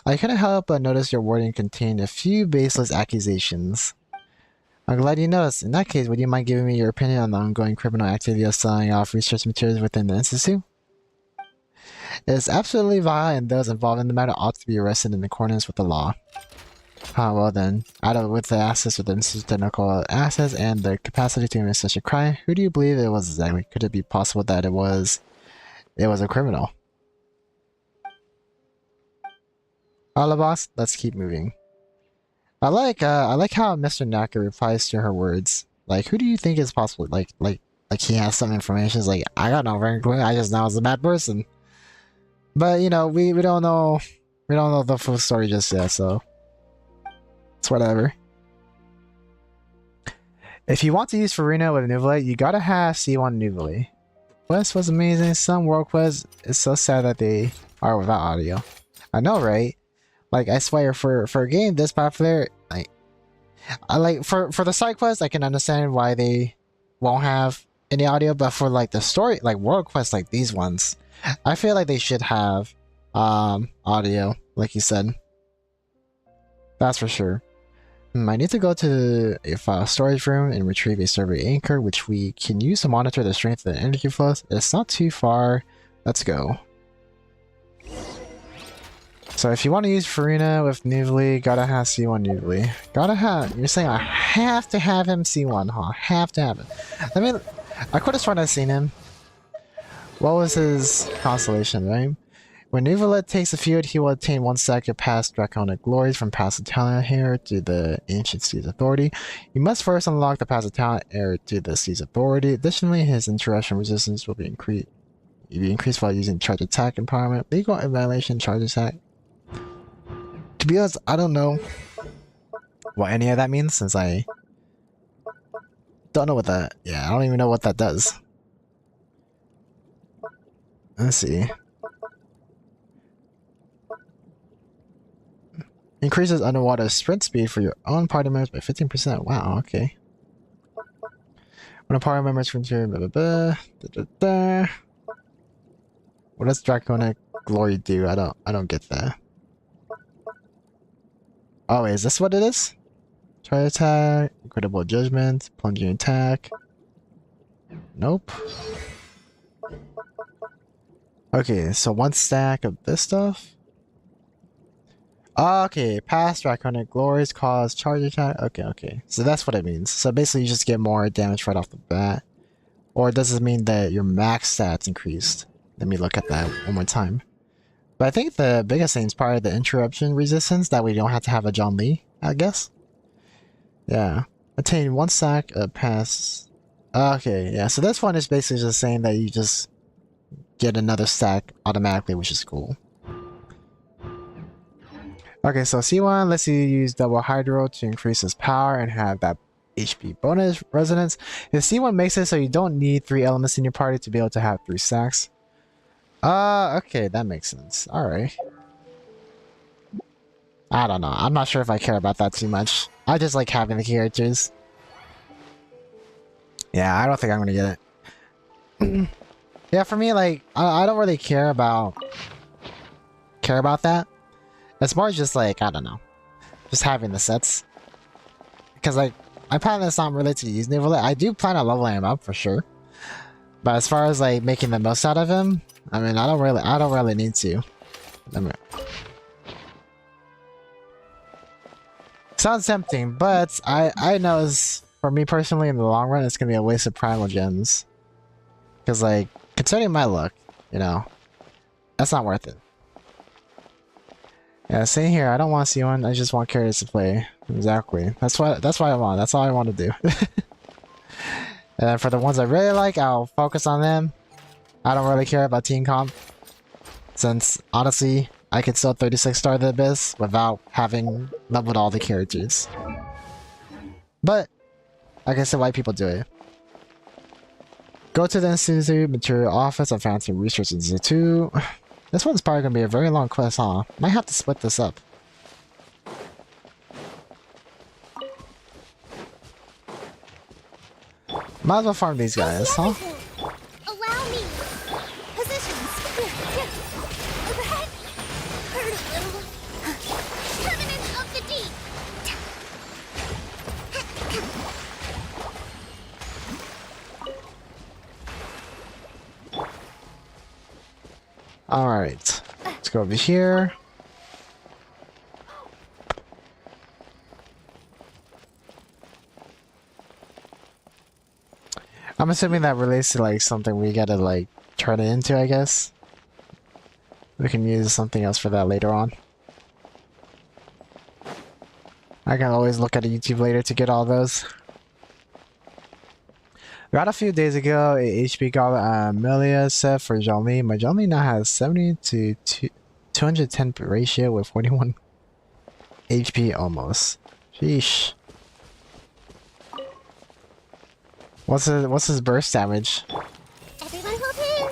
I couldn't help but notice your wording contained a few baseless accusations. I'm glad you noticed. In that case, would you mind giving me your opinion on the ongoing criminal activity of selling off research materials within the Institute? It is absolutely vile, and those involved in the matter ought to be arrested in accordance with the law. Well then, with the access with the Institute's technical assets and the capacity to commit such a crime, who do you believe it was exactly? Could it be possible that it was a criminal? Alright, boss, let's keep moving. I like how Mr. Naka replies to her words. Like, who do you think is possible? Like he has some information. It's like, I got no very clue. I just know I was a bad person. But you know, we don't know the full story just yet, so it's whatever. If you want to use Farina with Nuvile, you gotta have C1 Nuvile. Quest was amazing. Some world quests, it's so sad that they are without audio. I know, right? Like, I swear, for a game this popular, like, I like for the side quests, I can understand why they won't have any audio, but for like the story, like world quests, like these ones, I feel like they should have audio, like you said. That's for sure. I need to go to a file storage room and retrieve a server anchor, which we can use to monitor the strength of the energy flows. It's not too far. Let's go. So if you want to use Farina with Nuvile, gotta have C1 Nuvile. Gotta have. You're saying I have to have him C1, huh? Have to have it. I mean, I could have sworn I've seen him. What was his constellation, right? When Nuvile takes a field, he will obtain 1 stack of past draconic glories from past talent heir to the ancient sea's authority. You must first unlock the past talent heir to the sea's authority. Additionally, his interruption resistance will be increased while using charge attack empowerment, legal annihilation, charge attack. To be honest, I don't know what any of that means, since I don't know what that. Yeah, I don't even know what that does. Let's see. Increases underwater sprint speed for your own party members by 15%. Wow, okay. When a party member is from here, blah, blah, blah. What does Draconic Glory do? I don't get that. Oh, wait, is this what it is? Try attack, incredible judgment, plunging attack. Nope. Okay, so 1 stack of this stuff. Okay, past draconic glories cause charge attack. Okay. So that's what it means. So basically you just get more damage right off the bat. Or does it mean that your max stats increased? Let me look at that one more time. But I think the biggest thing is probably the interruption resistance, that we don't have to have a John Lee, I guess. Yeah. Attain 1 stack of past. Okay, yeah. So this one is basically just saying that you just get another stack automatically, which is cool. Okay, so C1 lets you use double hydro to increase his power and have that HP bonus resonance. If C1 makes it so you don't need 3 elements in your party to be able to have 3 stacks. Okay, that makes sense. Alright. I don't know. I'm not sure if I care about that too much. I just like having the characters. Yeah, I don't think I'm gonna get it. Yeah, for me, like, I don't really care about that. It's more just like, I don't know, just having the sets. Because like, I plan this not really to use Nuvile. I do plan on leveling him up for sure. But as far as like making the most out of him, I mean, I don't really need to. Sounds tempting, but I know for me personally in the long run, it's gonna be a waste of primal gems. Because like, considering my luck, you know, that's not worth it. Yeah, same here. I don't want to see one. I just want characters to play. Exactly. That's what I want. That's all I want to do. And then for the ones I really like, I'll focus on them. I don't really care about team comp, since honestly, I could still 36 star the Abyss without having leveled all the characters. But like I said, why people do it. Go to the Institute Material Office of Fancy Research Institute. This one's probably gonna be a very long quest, huh? Might have to split this up. Might as well farm these guys, huh? Allow me. Positions. Overhead. Hurt a little. Permanence of the deep. Alright. Let's go over here. I'm assuming that relates to like something we gotta like turn it into, I guess. We can use something else for that later on. I can always look at a YouTube later to get all those. About a few days ago, a HP got Amelia set for Zhongli. My Zhongli now has 70 to 210 ratio with 41 HP almost. Sheesh. What's his burst damage? Everyone hold in!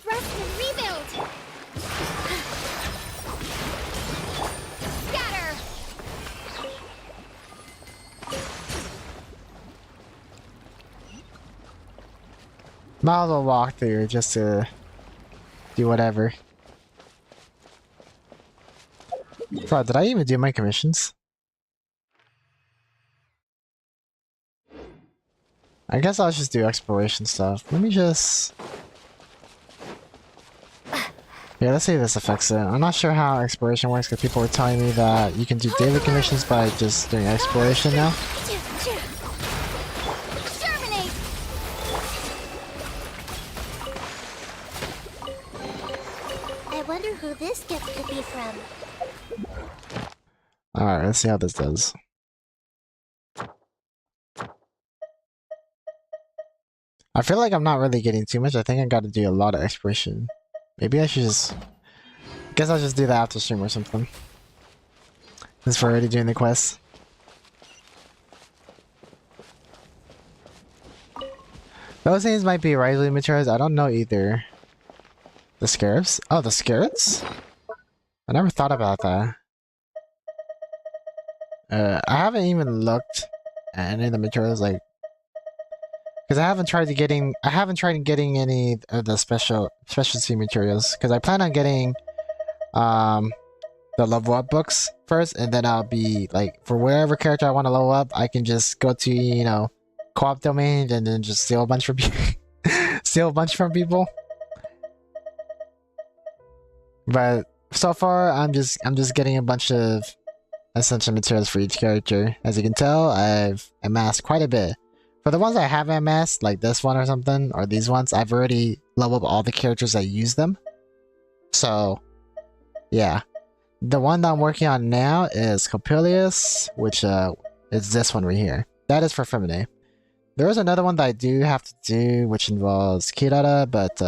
Rest and rebuild! Scatter! Might as well walk through just to do whatever. Bro, did I even do my commissions? I guess I'll just do exploration stuff. Let me just... Yeah, let's see if this affects it. I'm not sure how exploration works because people were telling me that you can do daily commissions by just doing exploration now. Exterminate! I wonder who this gift could be from. Alright, let's see how this does. I feel like I'm not really getting too much. I think I gotta do a lot of exploration. Maybe I should just... Guess I'll just do that after stream or something. Since we're already doing the quest. Those things might be rightly materials. I don't know either. The scarabs? Oh, the scarabs? I never thought about that. I haven't even looked at any of the materials, like... Because I haven't tried getting any of the specialty materials. Because I plan on getting the level up books first, and then I'll be like, for whatever character I want to level up, I can just go to, you know, co-op domain and then just steal a bunch from people. Steal a bunch from people. But so far, I'm just getting a bunch of essential materials for each character. As you can tell, I've amassed quite a bit. For the ones I haven't amassed, like this one or something, or these ones, I've already leveled up all the characters that use them. So, yeah. The one that I'm working on now is Coppelius, which is this one right here. That is for Femine. There is another one that I do have to do, which involves Kirara, but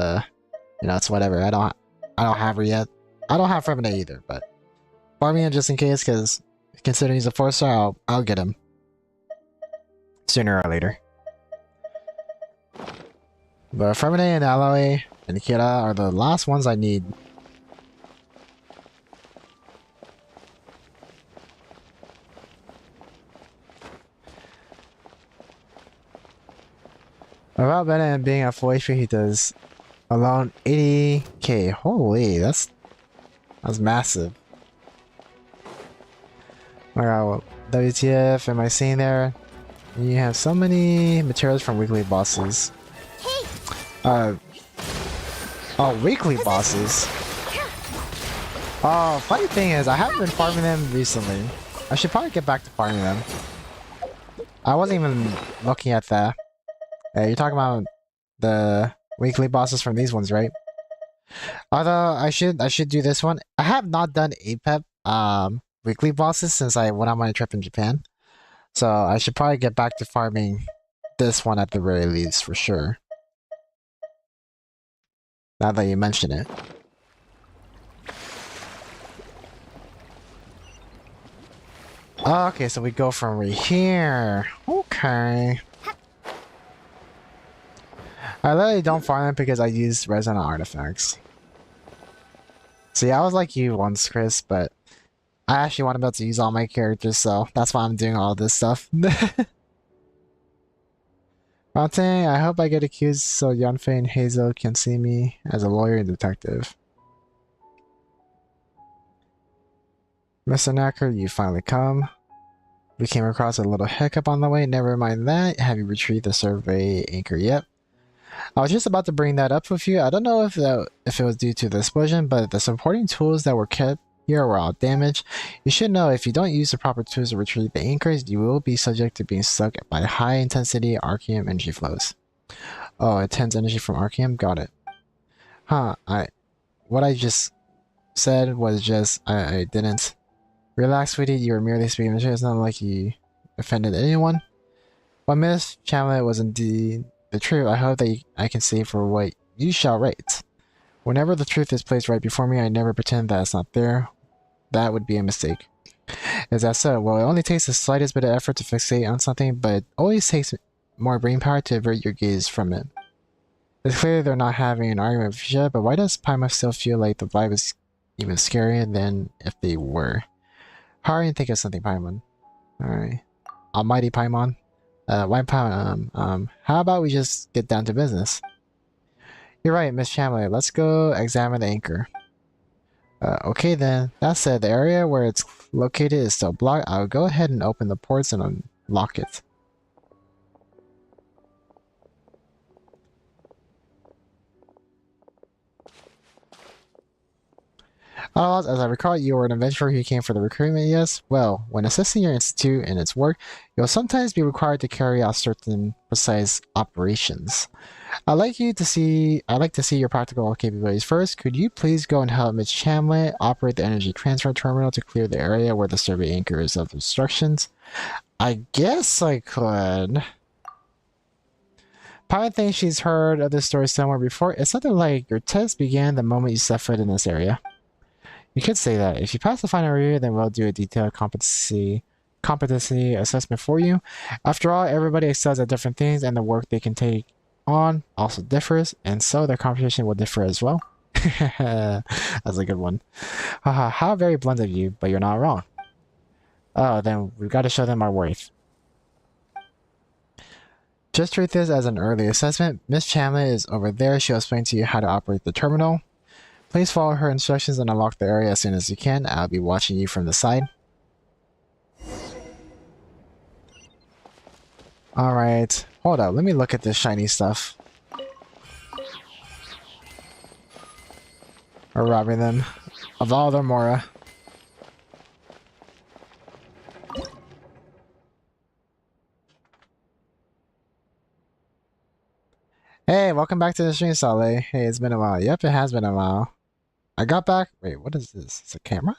you know, it's whatever. I don't have her yet. I don't have Femine either, but farming him just in case, because considering he's a 4-star, I'll get him sooner or later. But Femine and Aloe and Kira are the last ones I need. About Bennett and being at full HP, he does alone 80k. Holy, that's massive. Alright, well, WTF am I seeing there? You have so many materials from weekly bosses. Oh, weekly bosses. Oh, funny thing is, I haven't been farming them recently. I should probably get back to farming them. I wasn't even looking at that. You're talking about the weekly bosses from these ones, right? Although I should do this one. I have not done APEP weekly bosses since I went on my trip in Japan. So I should probably get back to farming this one at the very least, for sure. Now that you mention it. Okay, so we go from right here. Okay. I literally don't farm it because I use resin artifacts. See, I was like you once, Chris, but I actually want to be able to use all my characters, so that's why I'm doing all this stuff. Mountain, I hope I get accused so Yanfei and Hazel can see me as a lawyer and detective. Mr. Knacker, you finally come. We came across a little hiccup on the way. Never mind that. Have you retrieved the survey anchor yet? I was just about to bring that up with you. I don't know if it was due to the explosion, but the supporting tools that were kept here were all damaged. You should know if you don't use the proper tools to retrieve the anchors, you will be subject to being stuck by high intensity Archeum energy flows. Oh, intense energy from Archeum? Got it. Huh, what I just said was just, I didn't Relax, sweetie. You were merely speaking the truth. It's not like you offended anyone. What Miss Chamlet was indeed the truth. I hope that I can say for what you shall write. Whenever the truth is placed right before me, I never pretend that it's not there. That would be a mistake. Is that so? Well, it only takes the slightest bit of effort to fixate on something, but it always takes more brain power to avert your gaze from it. It's clear they're not having an argument with each other, but why does Paimon still feel like the vibe is even scarier than if they were? Hurry and think of something, Paimon. Alright. Almighty Paimon. Why Paimon? How about we just get down to business? You're right, Miss Chamlet. Let's go examine the anchor. Okay then. That said, the area where it's located is still blocked. I'll go ahead and open the ports and unlock it. As I recall, you were an adventurer who came for the recruitment, yes? Well, when assisting your institute in its work, you'll sometimes be required to carry out certain precise operations. I'd like to see your practical capabilities first. Could you please go and help Ms. Chamlet operate the energy transfer terminal to clear the area where the survey anchor is of obstructions? I guess I could. Pilot thinks she's heard of this story somewhere before. It's something like your test began the moment you set foot in this area. You could say that. If you pass the final review, then we'll do a detailed competency assessment for you. After all, everybody excels at different things, and the work they can take on also differs, and so their competition will differ as well. That's a good one. Haha, how very blunt of you, but you're not wrong. Oh, then we've got to show them our worth. Just treat this as an early assessment. Miss Chamlet is over there. She'll explain to you how to operate the terminal. Please follow her instructions and unlock the area as soon as you can. I'll be watching you from the side. Alright. Hold up. Let me look at this shiny stuff. We're robbing them of all their mora. Hey, welcome back to the stream, Saleh. Hey, it's been a while. Yep, it has been a while. I got back. Wait, what is this? It's a camera?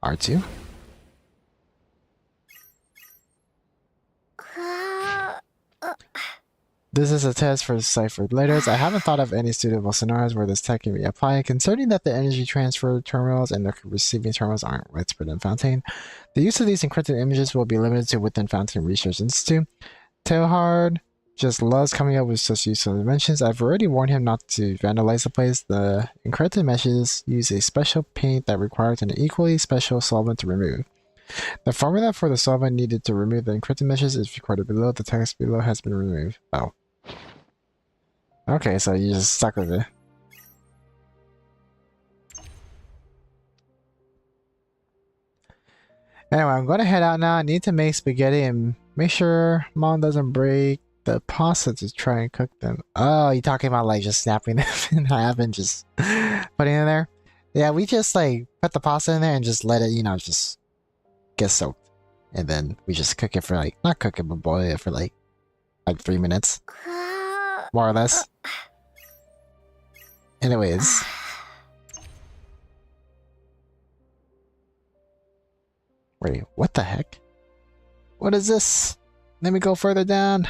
R2? This is a test for ciphered letters. I haven't thought of any suitable scenarios where this tech can be applied. Concerning that the energy transfer terminals and the receiving terminals aren't widespread in Fontaine, the use of these encrypted images will be limited to within Fontaine Research Institute. Teilhard just loves coming up with such useful inventions. I've already warned him not to vandalize the place. The encrypted meshes use a special paint that requires an equally special solvent to remove. The formula for the solvent needed to remove the encrypted meshes is recorded below. The text below has been removed. Oh. Okay, so you just stuck with it. Anyway, I'm going to head out now. I need to make spaghetti and make sure Mom doesn't break the pasta to try and cook them. Oh, you're talking about like just snapping them in half and just putting it in there? Yeah, we just like put the pasta in there and just let it, you know, just get soaked. And then we just cook it for like, not cook it, but boil it for like 3 minutes. More or less. Anyways. Wait, what the heck? What is this? Let me go further down.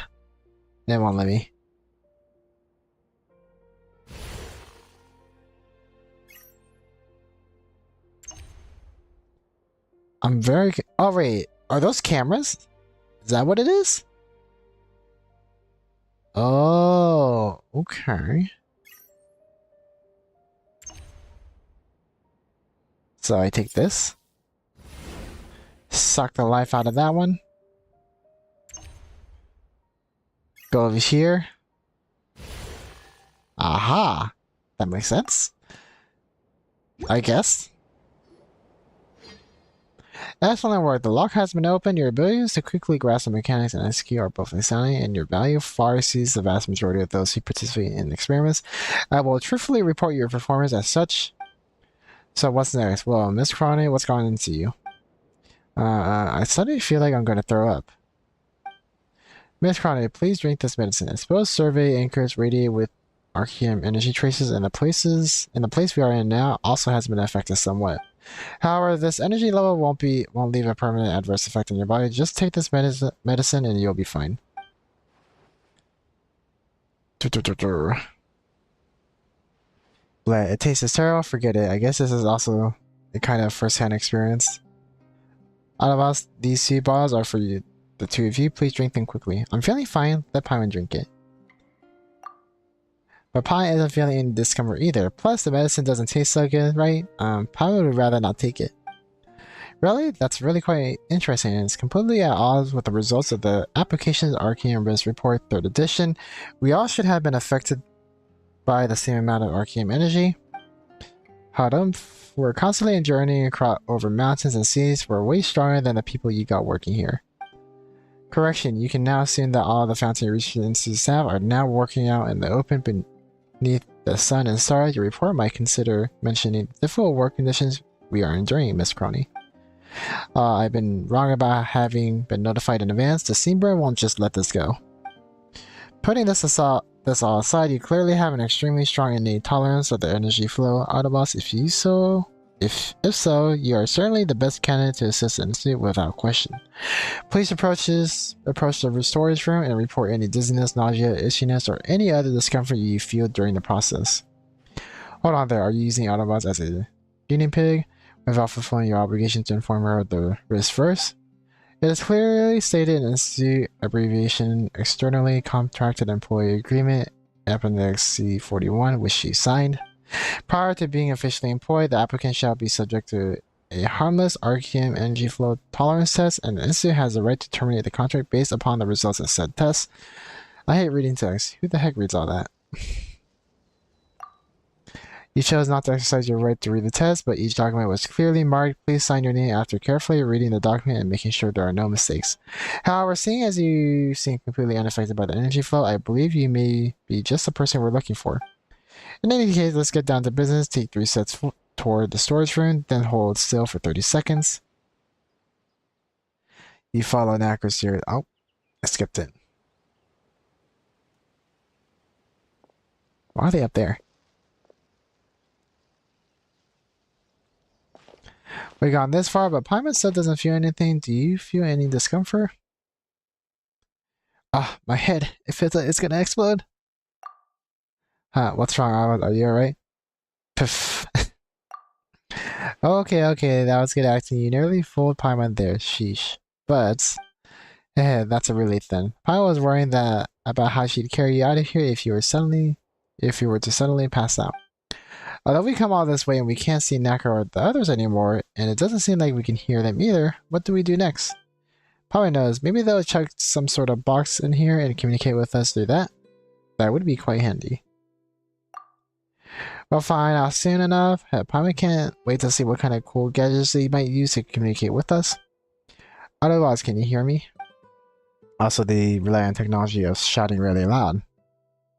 They won't let me. I'm very... Oh, wait. Are those cameras? Is that what it is? Oh, okay. So I take this. Suck the life out of that one. Go over here. Aha! That makes sense. I guess. Excellent work. The lock has been opened. Your abilities to quickly grasp the mechanics and execute are both astounding, and your value far exceeds the vast majority of those who participate in experiments. I will truthfully report your performance as such. So what's next? Well, Miss Crony, what's going into you? I suddenly feel like I'm going to throw up. Miss Crony, please drink this medicine. Exposed survey anchors radiate with Archeum energy traces, and the place we are in now also has been affected somewhat. However, this energy level won't leave a permanent adverse effect on your body. Just take this medicine and you'll be fine. But it tastes terrible. Forget it. I guess this is also a kind of first-hand experience. Out of us, these 2 bottles are for you. The 2 of you, please drink them quickly. I'm feeling fine. Let Paimon drink it. But Paimon isn't feeling any discomfort either. Plus, the medicine doesn't taste so good, right? Paimon would rather not take it. Really? That's really quite interesting, and it's completely at odds with the results of the Applications Arcane Risk Report 3rd edition. We all should have been affected by the same amount of arcane energy. Harumph, we're constantly journeying over mountains and seas. We're way stronger than the people you got working here. Correction, you can now assume that all the Fountain Research staff are now working out in the open beneath the sun and stars. Your report might consider mentioning the difficult work conditions we are enduring, Miss Crony. I've been wrong about having been notified in advance. The Seabird won't just let this go. Putting this all aside, you clearly have an extremely strong innate tolerance of the energy flow. Autobots, if so, you are certainly the best candidate to assist the Institute without question. Please approach the storage room and report any dizziness, nausea, itchiness, or any other discomfort you feel during the process. Hold on there, are you using Autobots as a guinea pig without fulfilling your obligation to inform her of the risk first? It is clearly stated in the Institute abbreviation Externally Contracted Employee Agreement, Appendix C41, which she signed. Prior to being officially employed, the applicant shall be subject to a harmless arcane energy flow tolerance test, and the Institute has the right to terminate the contract based upon the results of said test. I hate reading text. Who the heck reads all that? You chose not to exercise your right to read the test, but each document was clearly marked. Please sign your name after carefully reading the document and making sure there are no mistakes. However, seeing as you seem completely unaffected by the energy flow, I believe you may be just the person we're looking for. In any case, let's get down to business. Take 3 steps toward the storage room, then hold still for 30 seconds. You follow an accuracy. Oh, I skipped it. Why are they up there? We gone this far, but Paimon still doesn't feel anything. Do you feel any discomfort? Ah, my head. It feels like it's gonna explode. Huh, what's wrong? Are you alright? Puff. Okay, that was good acting. You nearly fooled Paimon there. Sheesh. But, that's a relief then. Paimon was worrying about how she'd carry you out of here if you were to suddenly pass out. Although we come all this way and we can't see Naka or the others anymore, and it doesn't seem like we can hear them either, what do we do next? Probably knows. Maybe they'll chuck some sort of box in here and communicate with us through that. That would be quite handy. Well, fine, I'll soon enough. Paimon can't wait to see what kind of cool gadgets they might use to communicate with us. Otherwise, can you hear me? Also, they rely on technology of shouting really loud.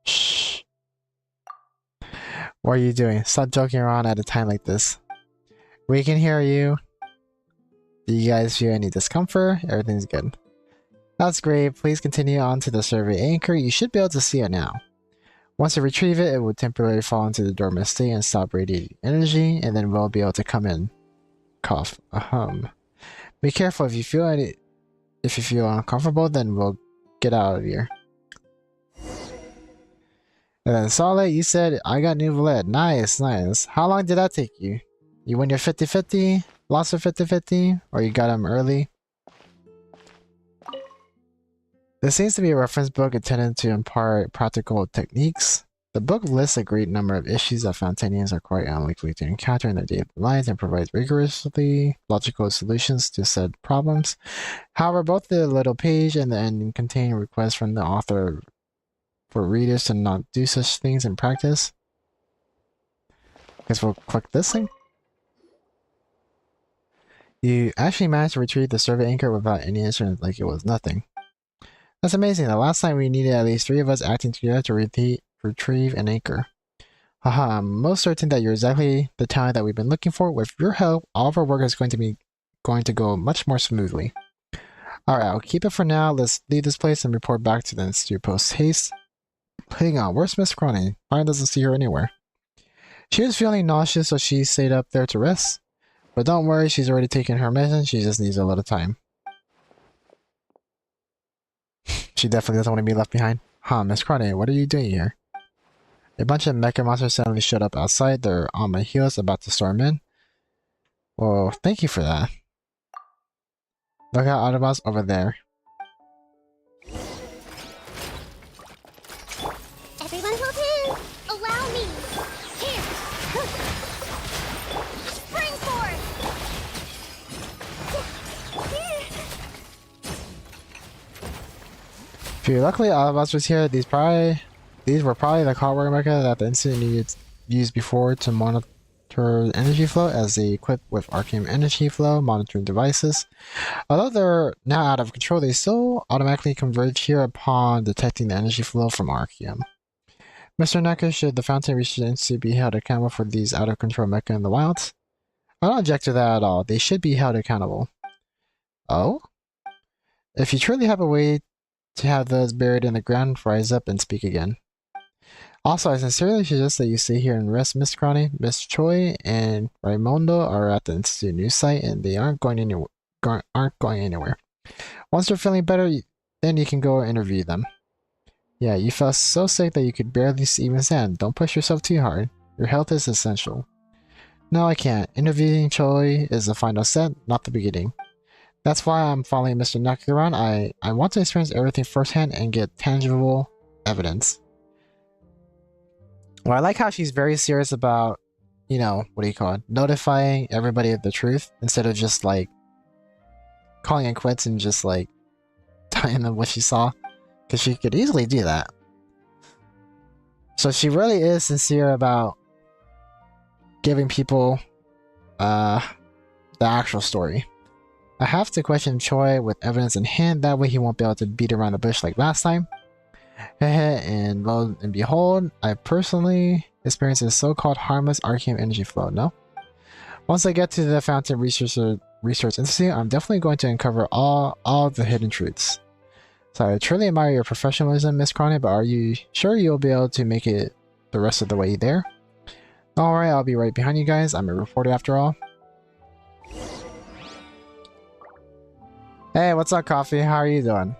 Shh. What are you doing? Stop joking around at a time like this. We can hear you. Do you guys feel any discomfort? Everything's good. That's great. Please continue on to the survey anchor. You should be able to see it now. Once you retrieve it, it will temporarily fall into the dormant state and stop radiating energy, and then we'll be able to come in. Cough. Be careful if you feel uncomfortable, then we'll get out of here. And then Solid, you said, I got new Valette. Nice. How long did that take you? You win your 50-50? Lost your 50-50? Or you got them early? This seems to be a reference book intended to impart practical techniques. The book lists a great number of issues that Fountainians are quite unlikely to encounter in their daily lives and provides rigorously logical solutions to said problems. However, both the little page and the ending contain requests from the author for readers to not do such things in practice. Guess we'll click this thing. You actually managed to retrieve the survey anchor without any incident, like it was nothing. That's amazing. The last time we needed at least 3 of us acting together to retrieve an anchor. Haha, I'm most certain that you're exactly the talent that we've been looking for. With your help, all of our work is going to go much more smoothly. Alright, I'll keep it for now. Let's leave this place and report back to the Institute post haste. Hang on, where's Miss Crony? Brian doesn't see her anywhere. She was feeling nauseous, so she stayed up there to rest. But don't worry, she's already taken her mission. She just needs a little time. She definitely doesn't want to be left behind. Huh, Miss Crowley, what are you doing here? A bunch of mecha monsters suddenly showed up outside. They're on my heels, about to storm in. Well, thank you for that. Look at Autobots over there. Everyone hold in! Allow me! Here! Spring forth! Phew, luckily Autobots was here. These were probably the hardware mecha that the Institute needed used before to monitor energy flow, as they equipped with arcane energy flow monitoring devices. Although they're now out of control, they still automatically converge here upon detecting the energy flow from Arceum. Mr. Naka, should the Fountain Research Institute be held accountable for these out of control mecha in the wilds? I don't object to that at all. They should be held accountable. Oh? If you truly have a way to have those buried in the ground, rise up and speak again. Also, I sincerely suggest that you stay here and rest, Miss Crowley. Miss Choi and Raimondo are at the Institute news site, and they aren't going anywhere. Once they're feeling better, then you can go interview them. Yeah, you felt so sick that you could barely even stand. Don't push yourself too hard. Your health is essential. No, I can't. Interviewing Choi is the final step, not the beginning. That's why I'm following Mr. Naka around. I want to experience everything firsthand and get tangible evidence. Well, I like how she's very serious about, you know, what do you call it? Notifying everybody of the truth instead of just like calling it quits and just like telling them what she saw. Because she could easily do that. So she really is sincere about giving people the actual story. I have to question Choi with evidence in hand, that way he won't be able to beat around the bush like last time. And lo and behold, I personally experienced a so-called harmless arcane energy flow, no? Once I get to the Fountain Research Institute, I'm definitely going to uncover all the hidden truths. So I truly admire your professionalism, Miss Crowley, but are you sure you'll be able to make it the rest of the way there? Alright, I'll be right behind you guys. I'm a reporter after all. Hey, what's up, Coffee? How are you doing?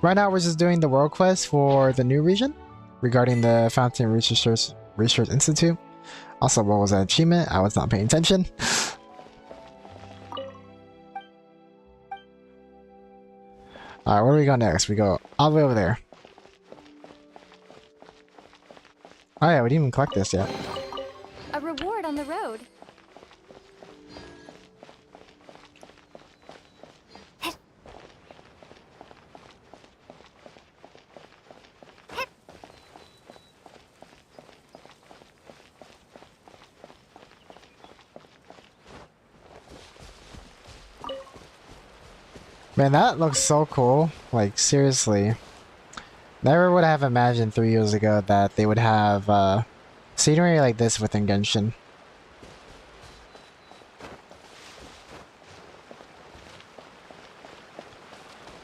Right now, we're just doing the world quest for the new region regarding the Fountain Research Institute. Also, what was that achievement? I was not paying attention. Alright, where do we go next? We go all the way over there. Oh yeah, we didn't even collect this yet. A reward on the road. Man, that looks so cool. Like, seriously. Never would have imagined 3 years ago that they would have scenery like this within Genshin.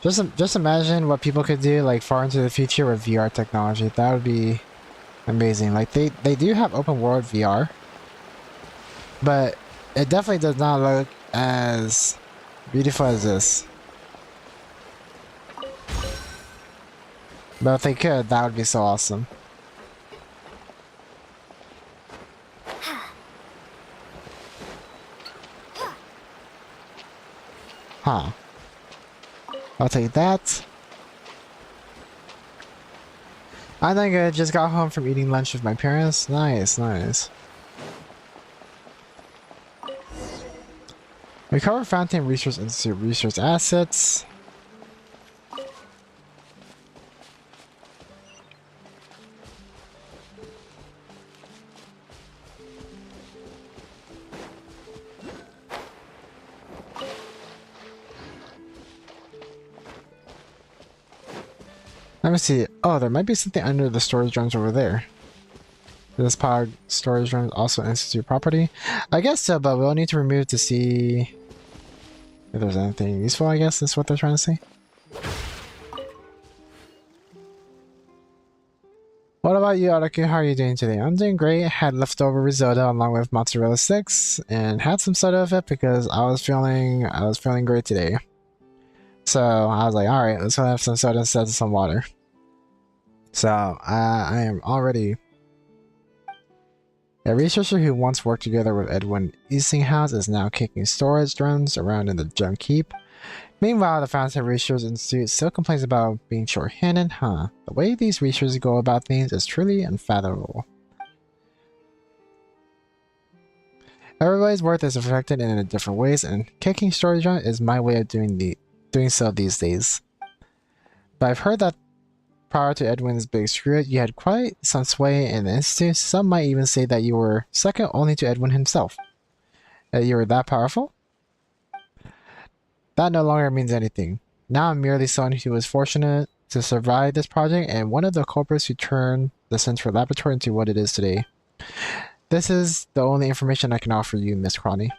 Just imagine what people could do like far into the future with VR technology. That would be amazing. Like they do have open world VR, but it definitely does not look as beautiful as this. But if they could, that would be so awesome. Huh. I'll take that. I think I just got home from eating lunch with my parents. Nice, nice. Recover Fountain Research Institute research assets. Let me see. Oh, there might be something under the storage drums over there. This powered storage drum is also Institute property. I guess so, but we'll need to remove to see if there's anything useful, I guess is what they're trying to say. What about you, Aruku? How are you doing today? I'm doing great. Had leftover risotto along with mozzarella sticks and had some soda with it because I was feeling great today. So I was like, all right, let's go have some soda instead of some water. So I am already a researcher who once worked together with Edwin Eastinghouse is now kicking storage drones around in the junk heap. Meanwhile, the Fountain Research Institute still complains about being short-handed, huh? The way these researchers go about things is truly unfathomable. Everybody's worth is affected in different ways, and kicking storage drone is my way of doing so these days. But I've heard that prior to Edwin's big screw-up, you had quite some sway in the Institute. Some might even say that you were second only to Edwin himself. That you were that powerful? That no longer means anything. Now I'm merely someone who was fortunate to survive this project and one of the culprits who turned the Central Laboratory into what it is today. This is the only information I can offer you, Miss Cronny.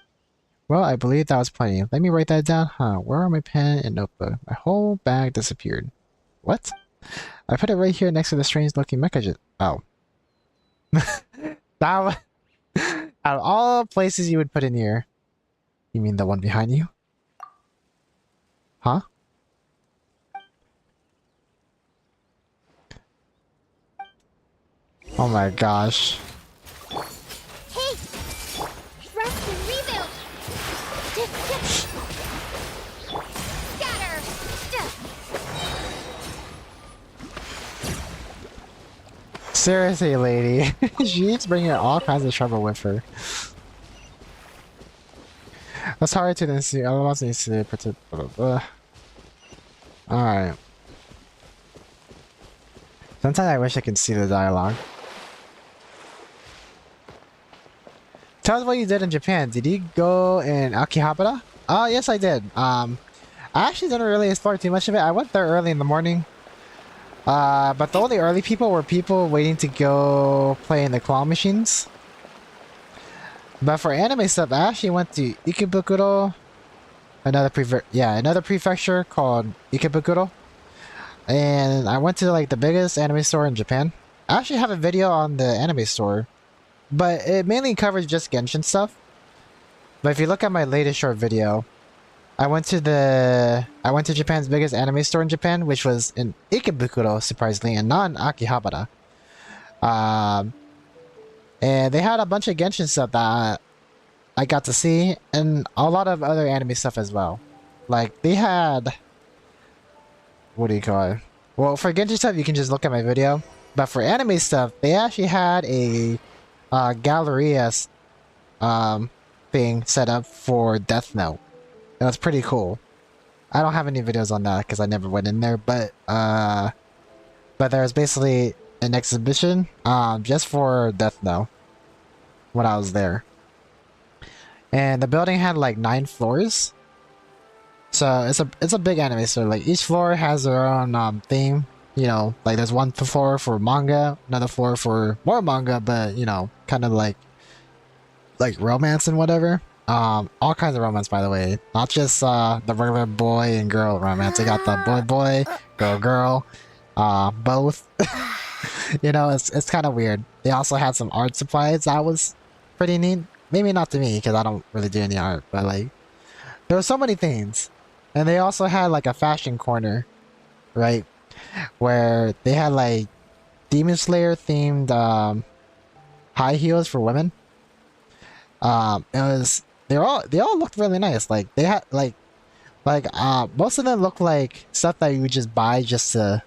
Well, I believe that was plenty. Let me write that down. Huh, where are my pen and notebook? My whole bag disappeared. What? I put it right here next to the strange looking mecha. Oh. That was... Out of all places you would put in here. You mean the one behind you? Huh? Oh my gosh. Hey! Rest and rebuild! Scatter! Seriously, lady. She's bringing all kinds of trouble with her. Let's hurry to the institute. Otherwise, needs to participate. Alright. Sometimes I wish I could see the dialogue. Tell us what you did in Japan. Did you go in Akihabara? Oh, yes, I did. I actually didn't really explore too much of it. I went there early in the morning. But the only early people were people waiting to go play in the claw machines. But for anime stuff, I actually went to Ikebukuro, another prefecture called Ikebukuro, and I went to like the biggest anime store in Japan. I actually have a video on the anime store, but it mainly covers just Genshin stuff. But if you look at my latest short video, I went to Japan's biggest anime store in Japan, which was in Ikebukuro, surprisingly, and not in Akihabara. And they had a bunch of Genshin stuff that I got to see, and a lot of other anime stuff as well. Like, they had... What do you call it? Well, for Genshin stuff, you can just look at my video. But for anime stuff, they actually had a Galleria thing set up for Death Note. It was pretty cool. I don't have any videos on that because I never went in there, but there's basically an exhibition just for Death Note when I was there. And the building had like 9 floors. So it's a big anime store. Like each floor has their own theme. You know, like there's one floor for manga, another floor for more manga, but you know, kind of like romance and whatever. All kinds of romance, by the way. Not just the regular boy and girl romance. They got the boy, girl, both. You know, it's kind of weird. They also had some art supplies that was pretty neat. Maybe not to me because I don't really do any art, but like there were so many things. And they also had like a fashion corner, right, where they had like Demon Slayer themed high heels for women. They all looked really nice. Like they had like most of them looked like stuff that you would just buy just to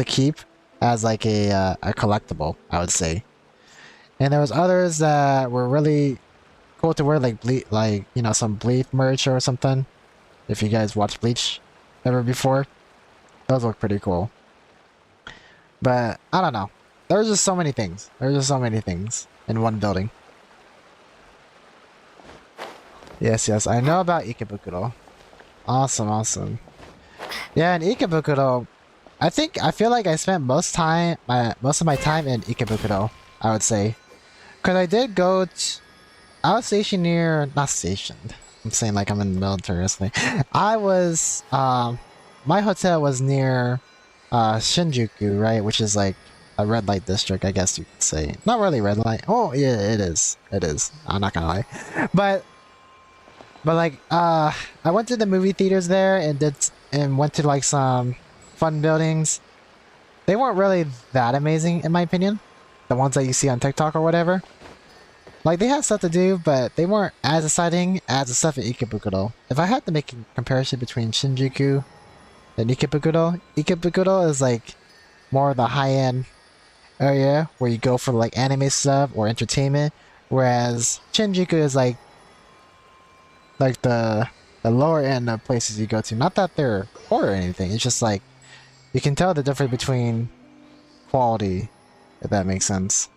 keep as like a collectible, I would say. And there was others that were really cool to wear, like you know, some Bleach merch or something. If you guys watched Bleach ever before, those look pretty cool. But I don't know. There was just so many things. There were just so many things in one building. Yes, I know about Ikebukuro. Awesome. Yeah, in Ikebukuro, I feel like I spent most of my time in Ikebukuro, I would say. Because I did go I was stationed near... Not stationed. I'm saying like I'm in the military or something. I was... my hotel was near Shinjuku, right? Which is like a red light district, I guess you could say. Not really red light. Oh yeah, it is. It is. I'm not gonna lie. But like I went to the movie theaters there and went to like some fun buildings. They weren't really that amazing in my opinion. The ones that you see on TikTok or whatever. Like they had stuff to do, but they weren't as exciting as the stuff in Ikebukuro. If I had to make a comparison between Shinjuku and Ikebukuro is like more of the high-end area where you go for like anime stuff or entertainment, whereas Shinjuku is like the lower end of places you go to. Not that they're poor or anything, it's just like you can tell the difference between quality, if that makes sense.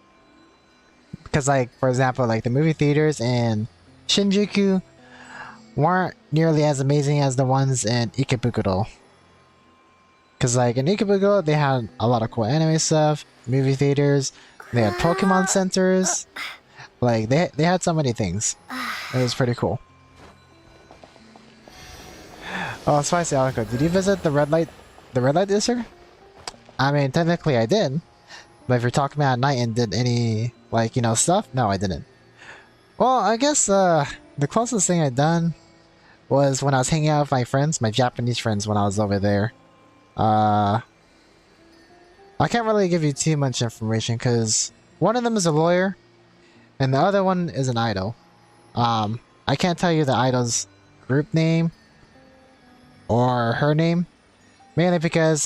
Because like, for example, like the movie theaters in Shinjuku weren't nearly as amazing as the ones in Ikebukuro. Because like in Ikebukuro, they had a lot of cool anime stuff, movie theaters, they had Pokemon centers, like they had so many things. It was pretty cool. Oh, Spicy Aruko, did you visit the red light district? I mean, technically I did, but if you're talking about at night and did any like, you know, stuff, no, I didn't. Well, I guess the closest thing I done was when I was hanging out with my friends, my Japanese friends, when I was over there. I can't really give you too much information because one of them is a lawyer and the other one is an idol. I can't tell you the idol's group name or her name, mainly because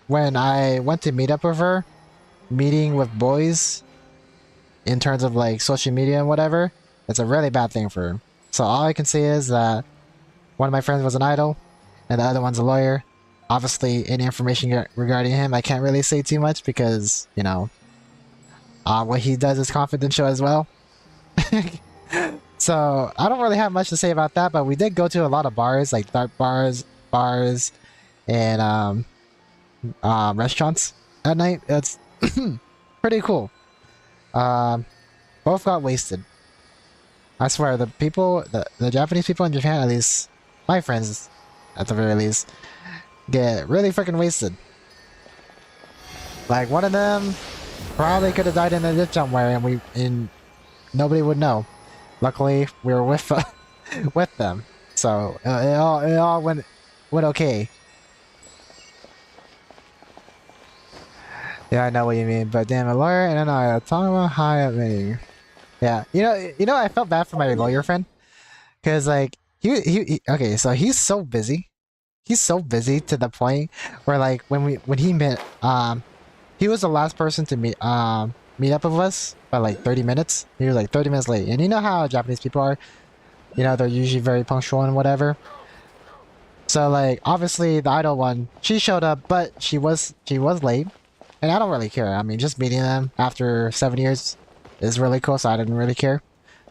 when I went to meet up with her, meeting with boys in terms of like social media and whatever, it's a really bad thing for her. So all I can say is that one of my friends was an idol and the other one's a lawyer. Obviously, any information regarding him, I can't really say too much because, you know, what he does is confidential as well. So, I don't really have much to say about that, but we did go to a lot of bars, like dark bars, and restaurants at night. It's pretty cool. Both got wasted. I swear, the Japanese people in Japan, at least my friends, at the very least, get really freaking wasted. Like one of them probably could have died in a ditch somewhere, and nobody would know. Luckily, we were with with them, so it all went okay. Yeah, I know what you mean, but damn, a lawyer and I talking about high up meeting. Yeah, you know, I felt bad for my lawyer friend, cause like he okay, so he's so busy. He's so busy to the point where like when he met he was the last person to meet up with us by like 30 minutes. He was like 30 minutes late. And you know how Japanese people are? You know, they're usually very punctual and whatever. So like obviously the idol one, she showed up, but she was late. And I don't really care. I mean, just meeting them after 7 years is really cool, so I didn't really care.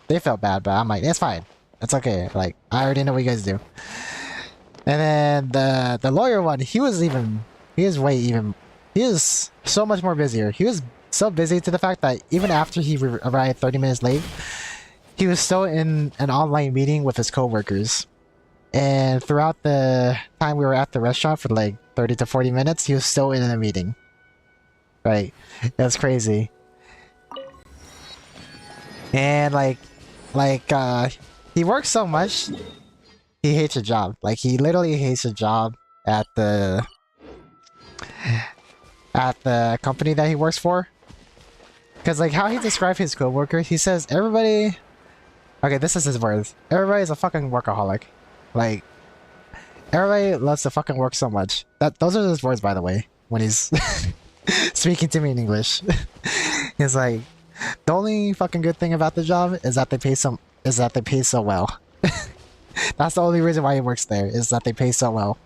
They felt bad, but I'm like, it's fine. It's okay. Like I already know what you guys do. And then the lawyer one, he is so much more busier. He was so busy to the fact that even after he arrived 30 minutes late, he was still in an online meeting with his coworkers. And throughout the time we were at the restaurant for like 30 to 40 minutes, he was still in a meeting. Right. That's crazy. And he works so much, he hates a job. Like he literally hates a job at the company that he works for. Cause like how he described his coworkers, he says everybody. Okay, this is his words. Everybody's a fucking workaholic. Like everybody loves to fucking work so much. Those are his words, by the way, when he's speaking to me in English. He's like, the only fucking good thing about the job is that they pay so well. That's the only reason why he works there, is that they pay so well.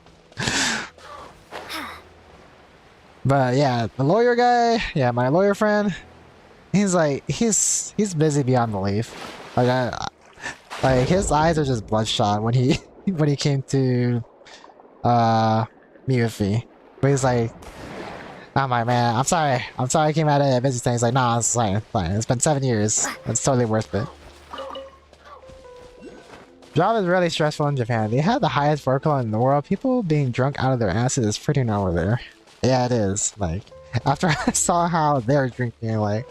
But yeah, the lawyer guy, yeah, my lawyer friend, he's like, he's busy beyond belief. Like his eyes are just bloodshot when he came to meet with me. But he's like, oh my man, I'm sorry I came out of busy time. He's like, nah, it's fine. It's been 7 years. It's totally worth it. Job is really stressful in Japan. They have the highest workload in the world. People being drunk out of their asses is pretty normal there. Yeah, it is. Like, after I saw how they're drinking, like,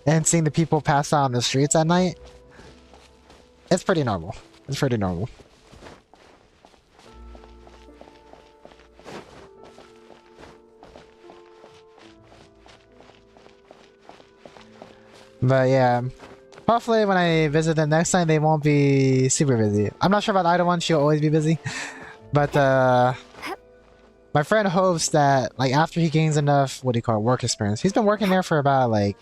and seeing the people pass out on the streets at night, it's pretty normal. It's pretty normal. But yeah, hopefully when I visit them next time, they won't be super busy. I'm not sure about the idle one, she'll always be busy. But my friend hopes that, like, after he gains enough, what do you call it, work experience. He's been working there for about, like,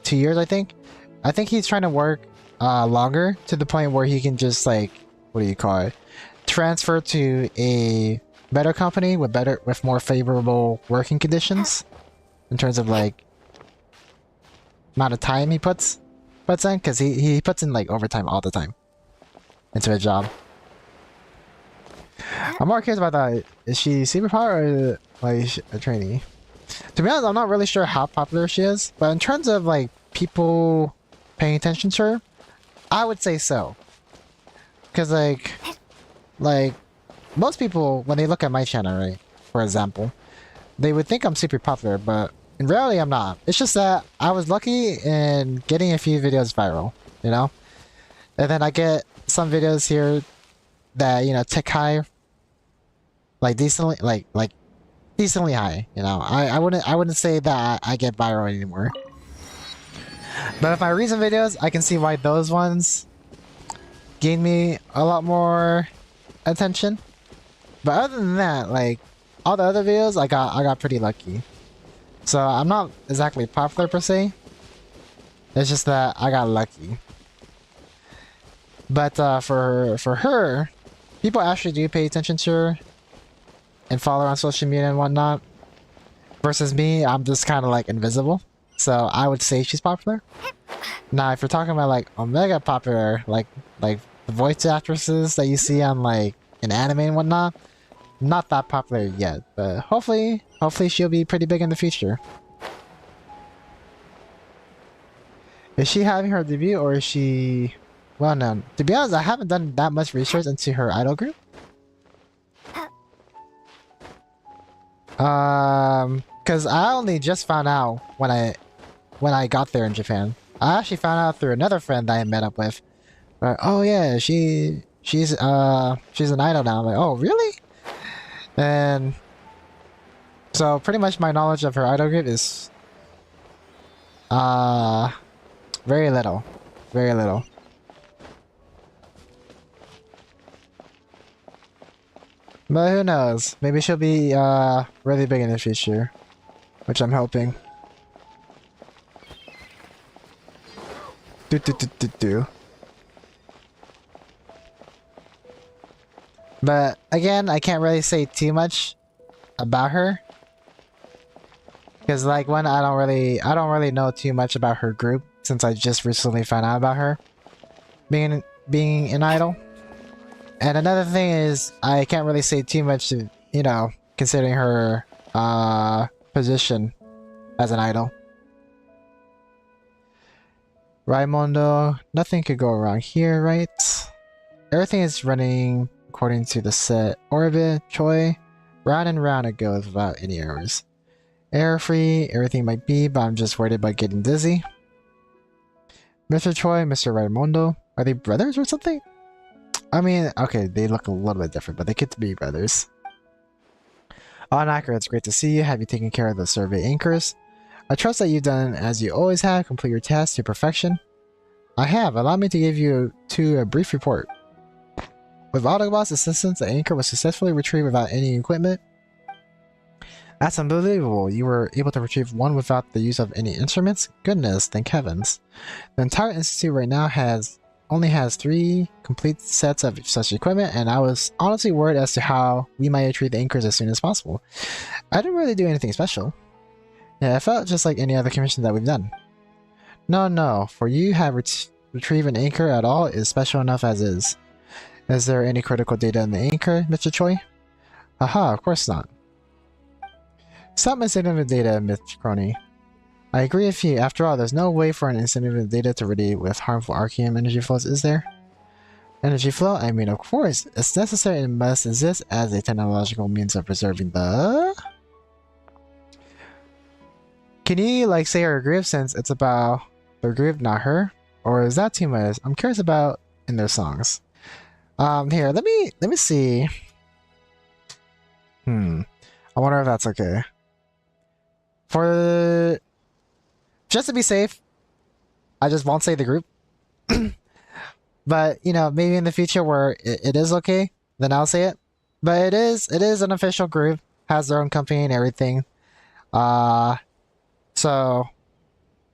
2 years, I think. I think he's trying to work longer to the point where he can just, like, what do you call it, transfer to a better company with more favorable working conditions in terms of, like, amount of time he puts in, because he puts in like overtime all the time into a job. I'm more curious about that. Is she superpower or like a trainee? To be honest, I'm not really sure how popular she is, but in terms of like people paying attention to her, I would say so. Because like most people, when they look at my channel, right, for example, they would think I'm super popular, but in reality, I'm not. It's just that I was lucky in getting a few videos viral, you know? And then I get some videos here that, you know, tick high, like decently, like decently high, you know? I wouldn't say that I get viral anymore. But if my recent videos, I can see why those ones gain me a lot more attention. But other than that, like, all the other videos, I got pretty lucky. So I'm not exactly popular per se. It's just that I got lucky. But for her, people actually do pay attention to her and follow her on social media and whatnot. Versus me, I'm just kind of like invisible. So I would say she's popular. Now, if you're talking about like Omega popular, like the voice actresses that you see on like in anime and whatnot, not that popular yet, but hopefully she'll be pretty big in the future. Is she having her debut or is she... Well, no. To be honest, I haven't done that much research into her idol group. Because I only just found out when I got there in Japan. I actually found out through another friend that I met up with. Oh yeah, she's an idol now. I'm like, oh really? And so pretty much my knowledge of her idol group is very little. Very little. But who knows? Maybe she'll be really big in the future, which I'm hoping. Do. But again, I can't really say too much about her, because like one, I don't really know too much about her group since I just recently found out about her being an idol. And another thing is I can't really say too much, you know, considering her position as an idol. Raimondo, nothing could go wrong here, right? Everything is running according to the set orbit. Choi, round and round it goes without any errors. Error free, everything might be, but I'm just worried about getting dizzy. Mr. Choi, Mr. Raimondo, are they brothers or something? I mean, okay, they look a little bit different, but they get to be brothers. On Acker, it's great to see you. Have you taken care of the survey anchors? I trust that you've done as you always have, complete your tasks to perfection. I have. Allow me to give you a brief report. With Autobot's assistance, the anchor was successfully retrieved without any equipment. That's unbelievable. You were able to retrieve one without the use of any instruments? Goodness, thank heavens. The entire institute right now only has 3 complete sets of such equipment, and I was honestly worried as to how we might retrieve the anchors as soon as possible. I didn't really do anything special. Yeah, it felt just like any other commission that we've done. No, for you have retrieve an anchor at all is special enough as is. Is there any critical data in the anchor, Mr. Choi? Aha, of course not. Stop insignificant data, Mr. Crony. I agree with you. After all, there's no way for an insignificant data to radiate with harmful arcane energy flows, is there? Energy flow? I mean, of course. It's necessary and must exist as a technological means of preserving the... Can you, like, say her group since it's about the group, not her? Or is that too much? I'm curious about in their songs. Here, let me see. I wonder if that's okay. For... Just to be safe, I just won't say the group. But, you know, maybe in the future where it is okay, then I'll say it. But it is an official group, has their own company and everything. So, I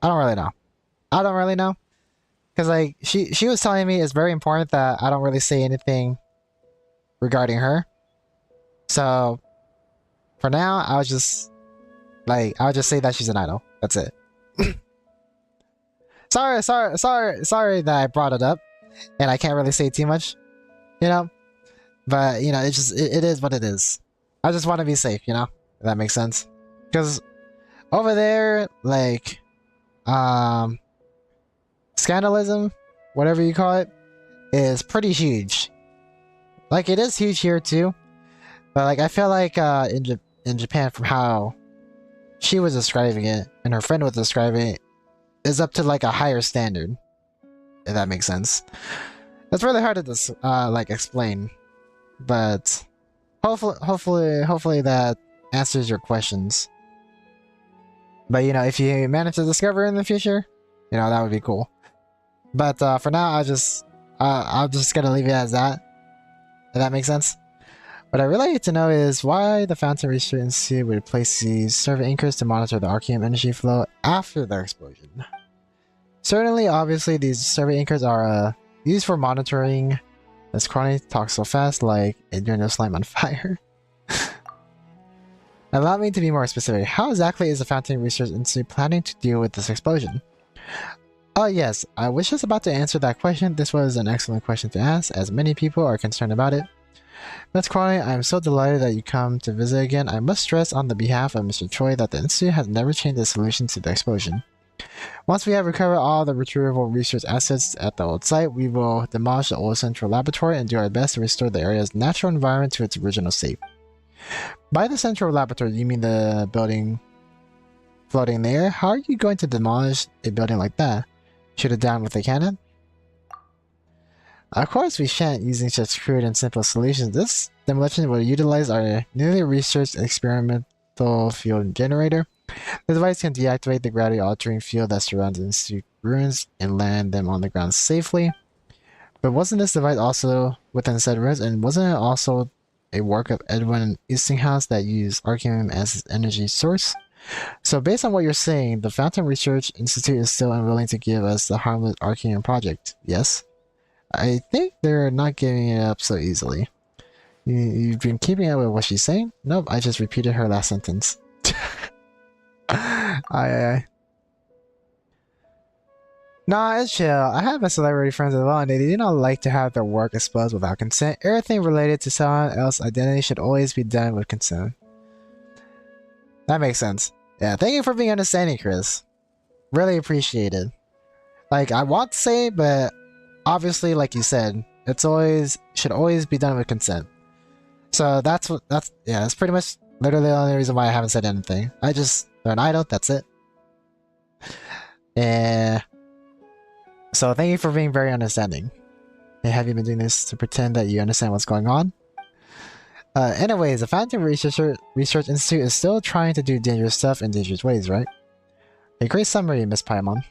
don't really know. I don't really know. Because, like, she was telling me it's very important that I don't really say anything regarding her. So, for now, I'll just say that she's an idol. That's it. Sorry that I brought it up. And I can't really say too much, you know? But, you know, it is what it is. I just want to be safe, you know? If that makes sense. Because over there, like, scandalism, whatever you call it, is pretty huge. Like, it is huge here too. But, like, I feel like in Japan, from how she was describing it, and her friend was describing it, is up to, like, a higher standard. If that makes sense. It's really hard to like explain, but hopefully that answers your questions. But you know, if you manage to discover in the future, you know, that would be cool. But for now, I'm just gonna leave it as that. If that makes sense. What I really need to know is why the Fountain Research Institute would place these survey anchors to monitor the Arceum energy flow after the explosion. Certainly, obviously, these survey anchors are used for monitoring. As Chrony talks so fast, like during the slime on fire. Allow me to be more specific. How exactly is the Fountain Research Institute planning to deal with this explosion? Oh yes, I was just about to answer that question. This was an excellent question to ask, as many people are concerned about it. Ms. Chrony, I am so delighted that you come to visit again. I must stress on the behalf of Mr. Choi that the Institute has never changed its solution to the explosion. Once we have recovered all the retrievable research assets at the old site, we will demolish the old central laboratory and do our best to restore the area's natural environment to its original state. By the central laboratory, you mean the building floating in the air? How are you going to demolish a building like that? Shoot it down with a cannon? Of course we shan't, using such crude and simple solutions. This demolition will utilize our newly researched experimental field generator. The device can deactivate the gravity-altering field that surrounds Institute ruins and land them on the ground safely. But wasn't this device also within said ruins, and wasn't it also a work of Edwin Eastinghouse that used Arceum as its energy source? So based on what you're saying, the Fountain Research Institute is still unwilling to give us the harmless Arceum project, yes? I think they're not giving it up so easily. You've been keeping up with what she's saying? Nope, I just repeated her last sentence. Aye. Nah, it's chill. I have my celebrity friends as well, and they do not like to have their work exposed without consent. Everything related to someone else's identity should always be done with consent. That makes sense. Yeah, thank you for being understanding, Chris. Really appreciate it. Like, I want to say, but obviously, like you said, should always be done with consent. So that's pretty much literally the only reason why I haven't said anything. They're an idol, that's it. Yeah. So thank you for being very understanding. And have you been doing this to pretend that you understand what's going on? Anyways, the Fountain Research Institute is still trying to do dangerous stuff in dangerous ways, right? A great summary, Miss Paimon.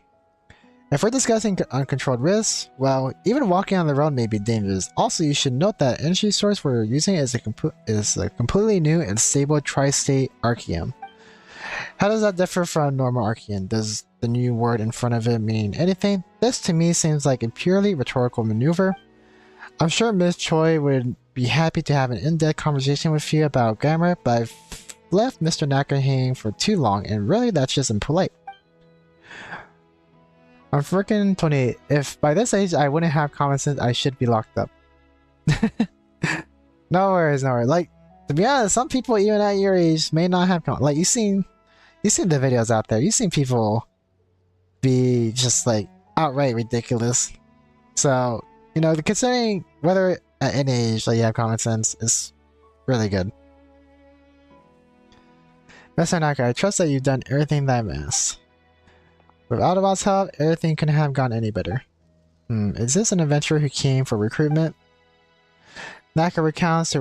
If we're discussing uncontrolled risks, well, even walking on the road may be dangerous. Also, you should note that energy source we're using is a completely new and stable tri-state Arceum. How does that differ from normal Arceum? Does the new word in front of it mean anything? This to me seems like a purely rhetorical maneuver. I'm sure Ms. Choi would be happy to have an in-depth conversation with you about grammar, but I've left Mr. Nacker hanging for too long, and really that's just impolite. I'm freaking 28. If by this age I wouldn't have common sense, I should be locked up. No worries, no worries. Like, to be honest, some people even at your age may not have common. Like, you've seen the videos out there. You've seen people be just like outright ridiculous. So you know, considering whether at any age that you have common sense is really good. Mr. Naka, I trust that you've done everything that I've asked. With Autobot's help, everything couldn't have gone any better. Is this an adventurer who came for recruitment? Naka recounts to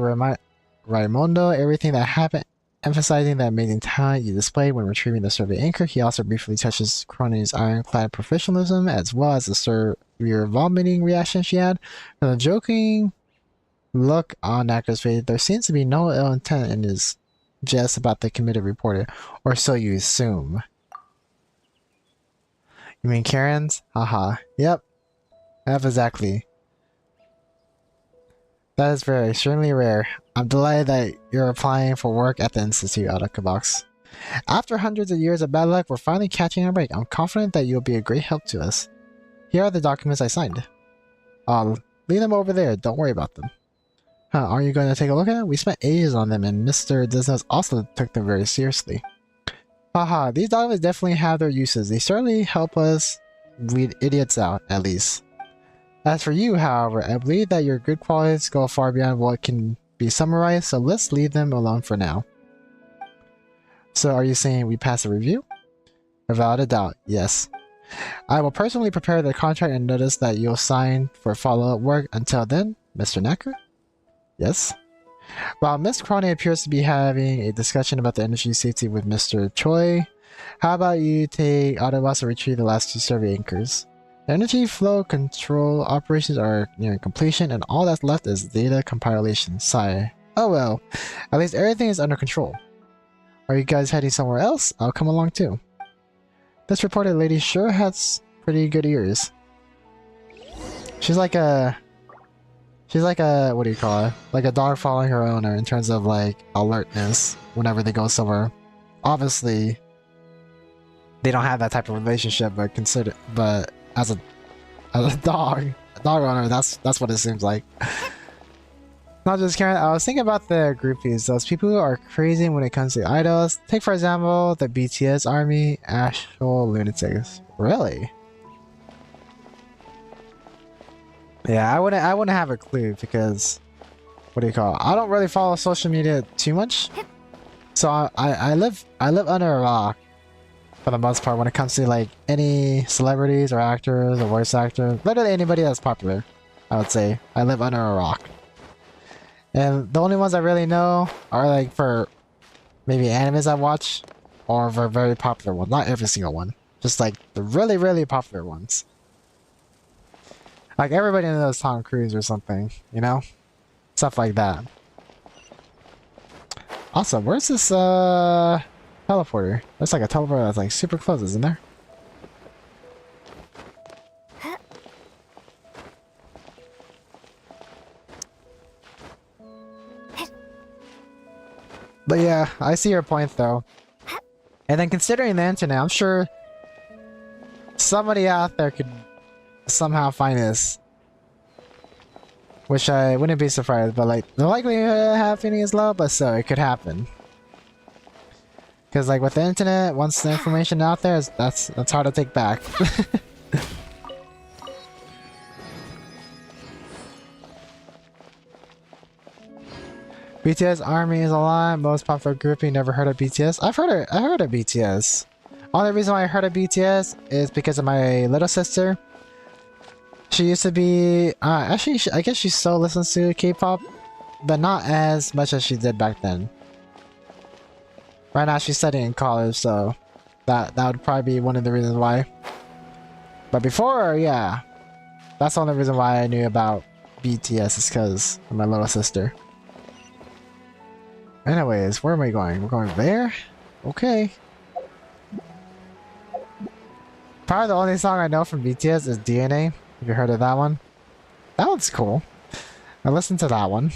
Raimondo everything that happened, emphasizing the amazing talent you displayed when retrieving the survey anchor. He also briefly touches Cronin's ironclad professionalism, as well as the severe vomiting reaction she had. From the joking look on Naka's face, there seems to be no ill intent in his jest about the committed reporter, or so you assume. You mean Karen's? Haha. Yep. Exactly. That is very extremely rare. I'm delighted that you're applying for work at the Institute, Arukubox. After hundreds of years of bad luck, we're finally catching a break. I'm confident that you'll be a great help to us. Here are the documents I signed. I'll leave them over there. Don't worry about them. Huh, are you going to take a look at them? We spent ages on them, and Mr. Disnos also took them very seriously. Haha, these documents definitely have their uses. They certainly help us weed idiots out, at least. As for you, however, I believe that your good qualities go far beyond what can be summarized, so let's leave them alone for now. So are you saying we pass a review? Without a doubt, yes. I will personally prepare the contract and notice that you'll sign for follow-up work. Until then, Mr. Necker? Yes? While Miss Cronin appears to be having a discussion about the energy safety with Mr. Choi, how about you take Autobots to retrieve the last 2 survey anchors? The energy flow control operations are nearing completion, and all that's left is data compilation. Sigh. Oh well, at least everything is under control. Are you guys heading somewhere else? I'll come along too. This reported lady sure has pretty good ears. She's like a, what do you call it? Like a dog following her owner in terms of like alertness whenever they go somewhere. Obviously, they don't have that type of relationship, but as a dog owner, that's what it seems like. Not just Karen, I was thinking about the groupies. Those people who are crazy when it comes to idols. Take for example the BTS army, actual lunatics. Really? Yeah, I wouldn't have a clue because what do you call it? I don't really follow social media too much, so I live under a rock for the most part when it comes to like any celebrities or actors or voice actors, literally anybody that's popular. I would say I live under a rock, and the only ones I really know are like for maybe animes I watch or for very popular ones. Not every single one, just like the really popular ones. Like everybody knows Tom Cruise or something, you know? Stuff like that. Awesome, where's this teleporter? There's like a teleporter that's like super close, isn't there? But yeah, I see your point though. And then considering the internet, I'm sure somebody out there could somehow find this, which I wouldn't be surprised, but like the likelihood of happening is low, but so it could happen. Because like with the internet, once the information out there, that's hard to take back. BTS army is a lot. Most popular grouping. Never heard of BTS. I heard of BTS. Only reason why I heard of BTS is because of my little sister. She used to be, actually, I guess she still listens to K-pop, but not as much as she did back then. Right now she's studying in college, so that would probably be one of the reasons why. But before, yeah, that's the only reason why I knew about BTS is because of my little sister. Anyways, where am I going? We're going there? Okay. Probably the only song I know from BTS is DNA. Have you heard of that one? That one's cool. I listened to that one.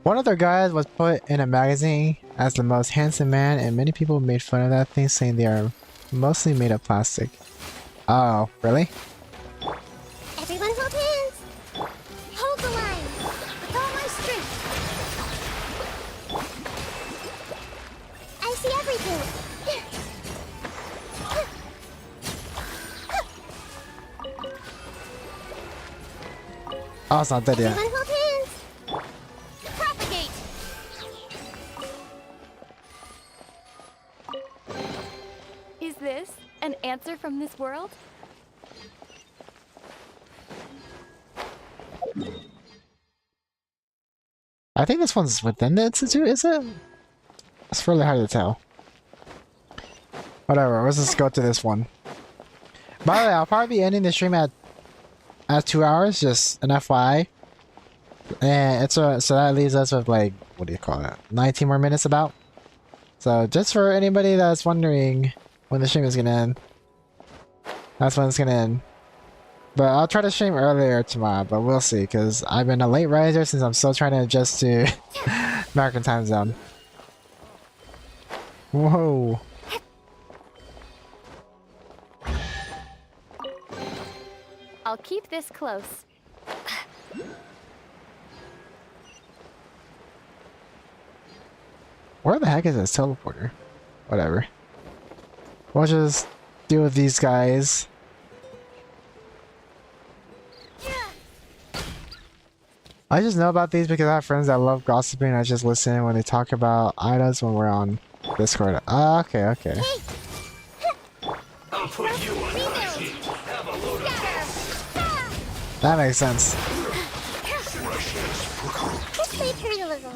One of their guys was put in a magazine as the most handsome man, and many people made fun of that thing, saying they are mostly made of plastic. Oh, really? Everyone hold hands! Hold. Hold the line! With all my strength! Oh, it's not dead yet. Everyone hold hands. Propagate. Is this an answer from this world? I think this one's within the institute, is it? It's really hard to tell. Whatever, let's just go to this one. By the way, I'll probably be ending the stream at 2 hours, just an FYI. And it's so that leaves us with like, what do you call it? 19 more minutes about. So just for anybody that's wondering when the stream is gonna end, that's when it's gonna end. But I'll try to stream earlier tomorrow, but we'll see, because I've been a late riser since I'm still trying to adjust to American time zone. Whoa. I'll keep this close. Where the heck is this teleporter? Whatever. We'll just deal with these guys. I just know about these because I have friends that love gossiping. I just listen when they talk about items when we're on Discord. Ah, okay, okay. I'll put you on my sheet. Have a load of That makes sense. This may hurt a little.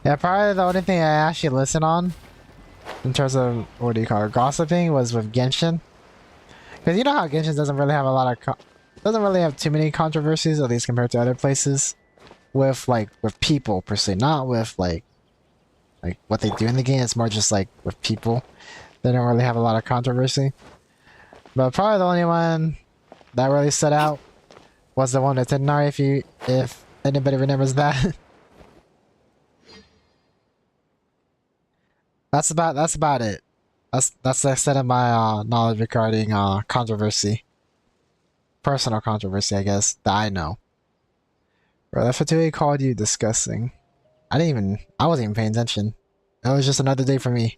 Yeah, probably the only thing I actually listen on in terms of, what do you call it, gossiping was with Genshin. Because you know how Genshin doesn't really have a lot of doesn't really have too many controversies, at least compared to other places, with people per se, not with like what they do in the game. It's more just like with people. They don't really have a lot of controversy. But probably the only one that really stood out was the one with Tenari, if anybody remembers that. That's about it. That's the extent of my knowledge regarding controversy. Personal controversy, I guess, that I know. Bro, that Fatui called you disgusting. I wasn't even paying attention. It was just another day for me.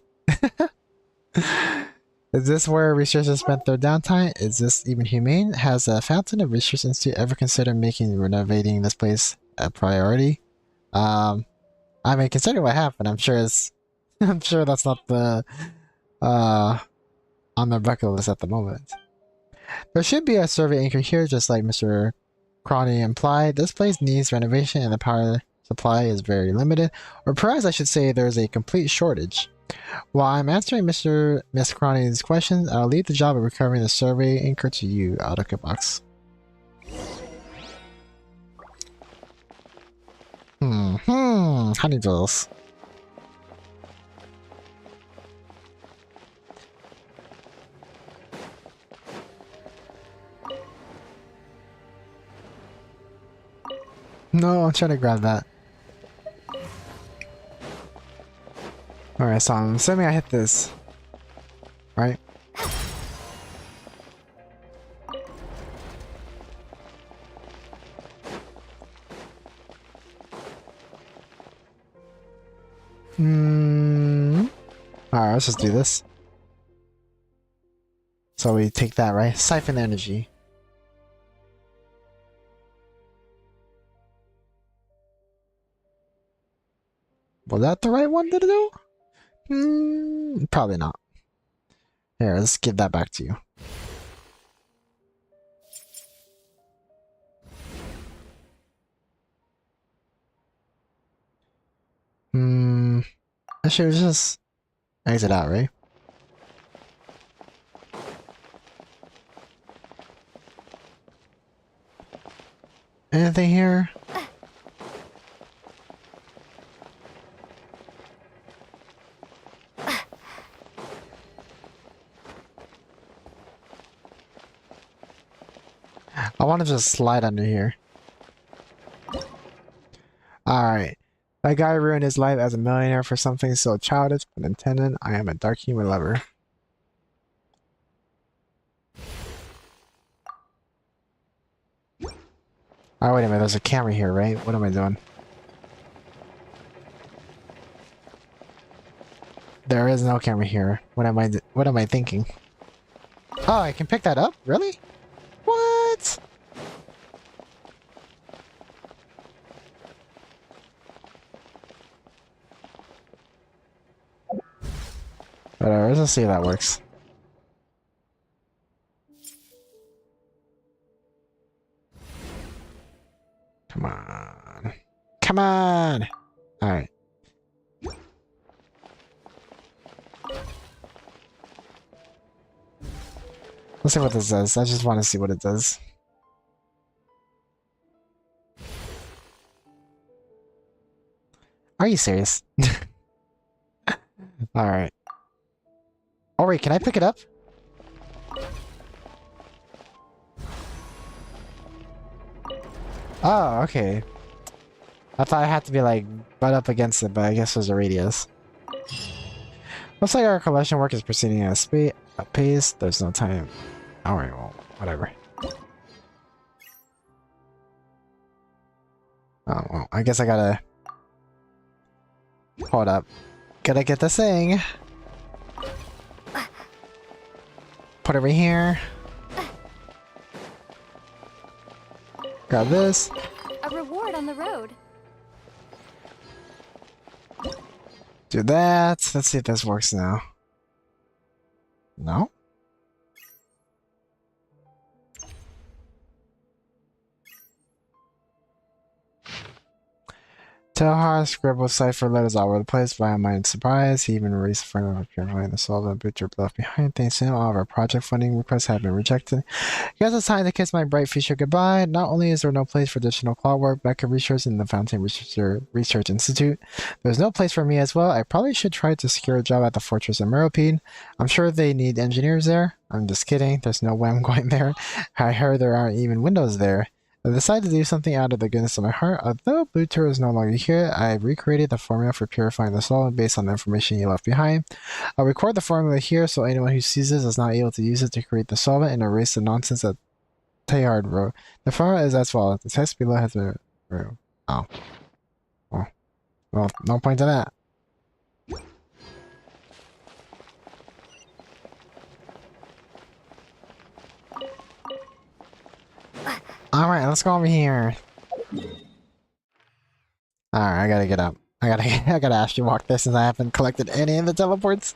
Is this where researchers spent their downtime? Is this even humane? Has a Fountain of Research Institute ever considered renovating this place a priority? I mean, considering what happened, I'm sure that's not the on their bucket list at the moment. There should be a survey anchor here, just like Mr. Cronny implied. This place needs renovation and the power supply is very limited. Or perhaps I should say there's a complete shortage. While I'm answering Miss Cronny's questions, I'll leave the job of recovering the survey anchor to you, Arukubox. Honey dolls. No, I'm trying to grab that. Alright, so I'm assuming I hit this. Right? Alright, let's just do this. So we take that, right? Siphon energy. Was that the right one to do? Probably not. Here, let's give that back to you. I should just exit out, right? Anything here? I want to just slide under here. Alright. That guy ruined his life as a millionaire for something so childish but intended. I am a dark humor lover. Oh, wait a minute. There's a camera here, right? What am I doing? There is no camera here. What am I thinking? Oh, I can pick that up? Really? What? Whatever, let's see if that works. Come on. Come on! Alright. Let's see what this does. I just want to see what it does. Are you serious? Alright. Oh wait, can I pick it up? Oh, okay. I thought I had to be like butt up against it, but I guess there's a radius. Looks like our collection work is proceeding at a pace. There's no time. Alright, well, whatever. Oh, well, I guess I gotta... Hold up. Gotta get this thing. Put it right here. Grab this. A reward on the road. Do that. Let's see if this works now. No? Telhar scribbled cipher letters all over the place by my surprise. He even erased the front of purifying the soul and Butcher left behind. Thanks to him, all of our project funding requests have been rejected. Guess it's time to kiss my bright future goodbye. Not only is there no place for additional claw work, Becca Research in the Fountain Research Institute, there's no place for me as well. I probably should try to secure a job at the Fortress of Meropide. I'm sure they need engineers there. I'm just kidding. There's no way I'm going there. I heard there aren't even windows there. I decided to do something out of the goodness of my heart. Although Bluter is no longer here, I recreated the formula for purifying the soul based on the information he left behind. I'll record the formula here so anyone who sees this is not able to use it to create the solvent and erase the nonsense that Teilhard wrote. The formula is as follows. The text below has been... Oh. Well, no point to that. Alright, let's go over here. Alright, I gotta get up. I gotta actually walk this since I haven't collected any of the teleports.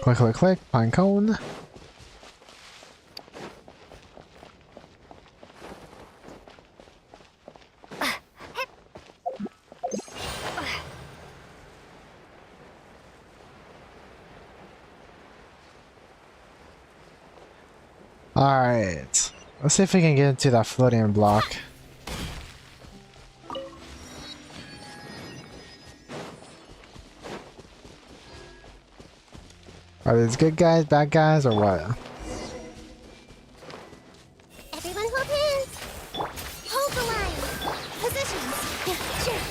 Click, click, click. Pine cone. Alright. Let's see if we can get into that floating block. Are these good guys, bad guys, or what? Everyone hold hands. Hold the line. Positions. Sure.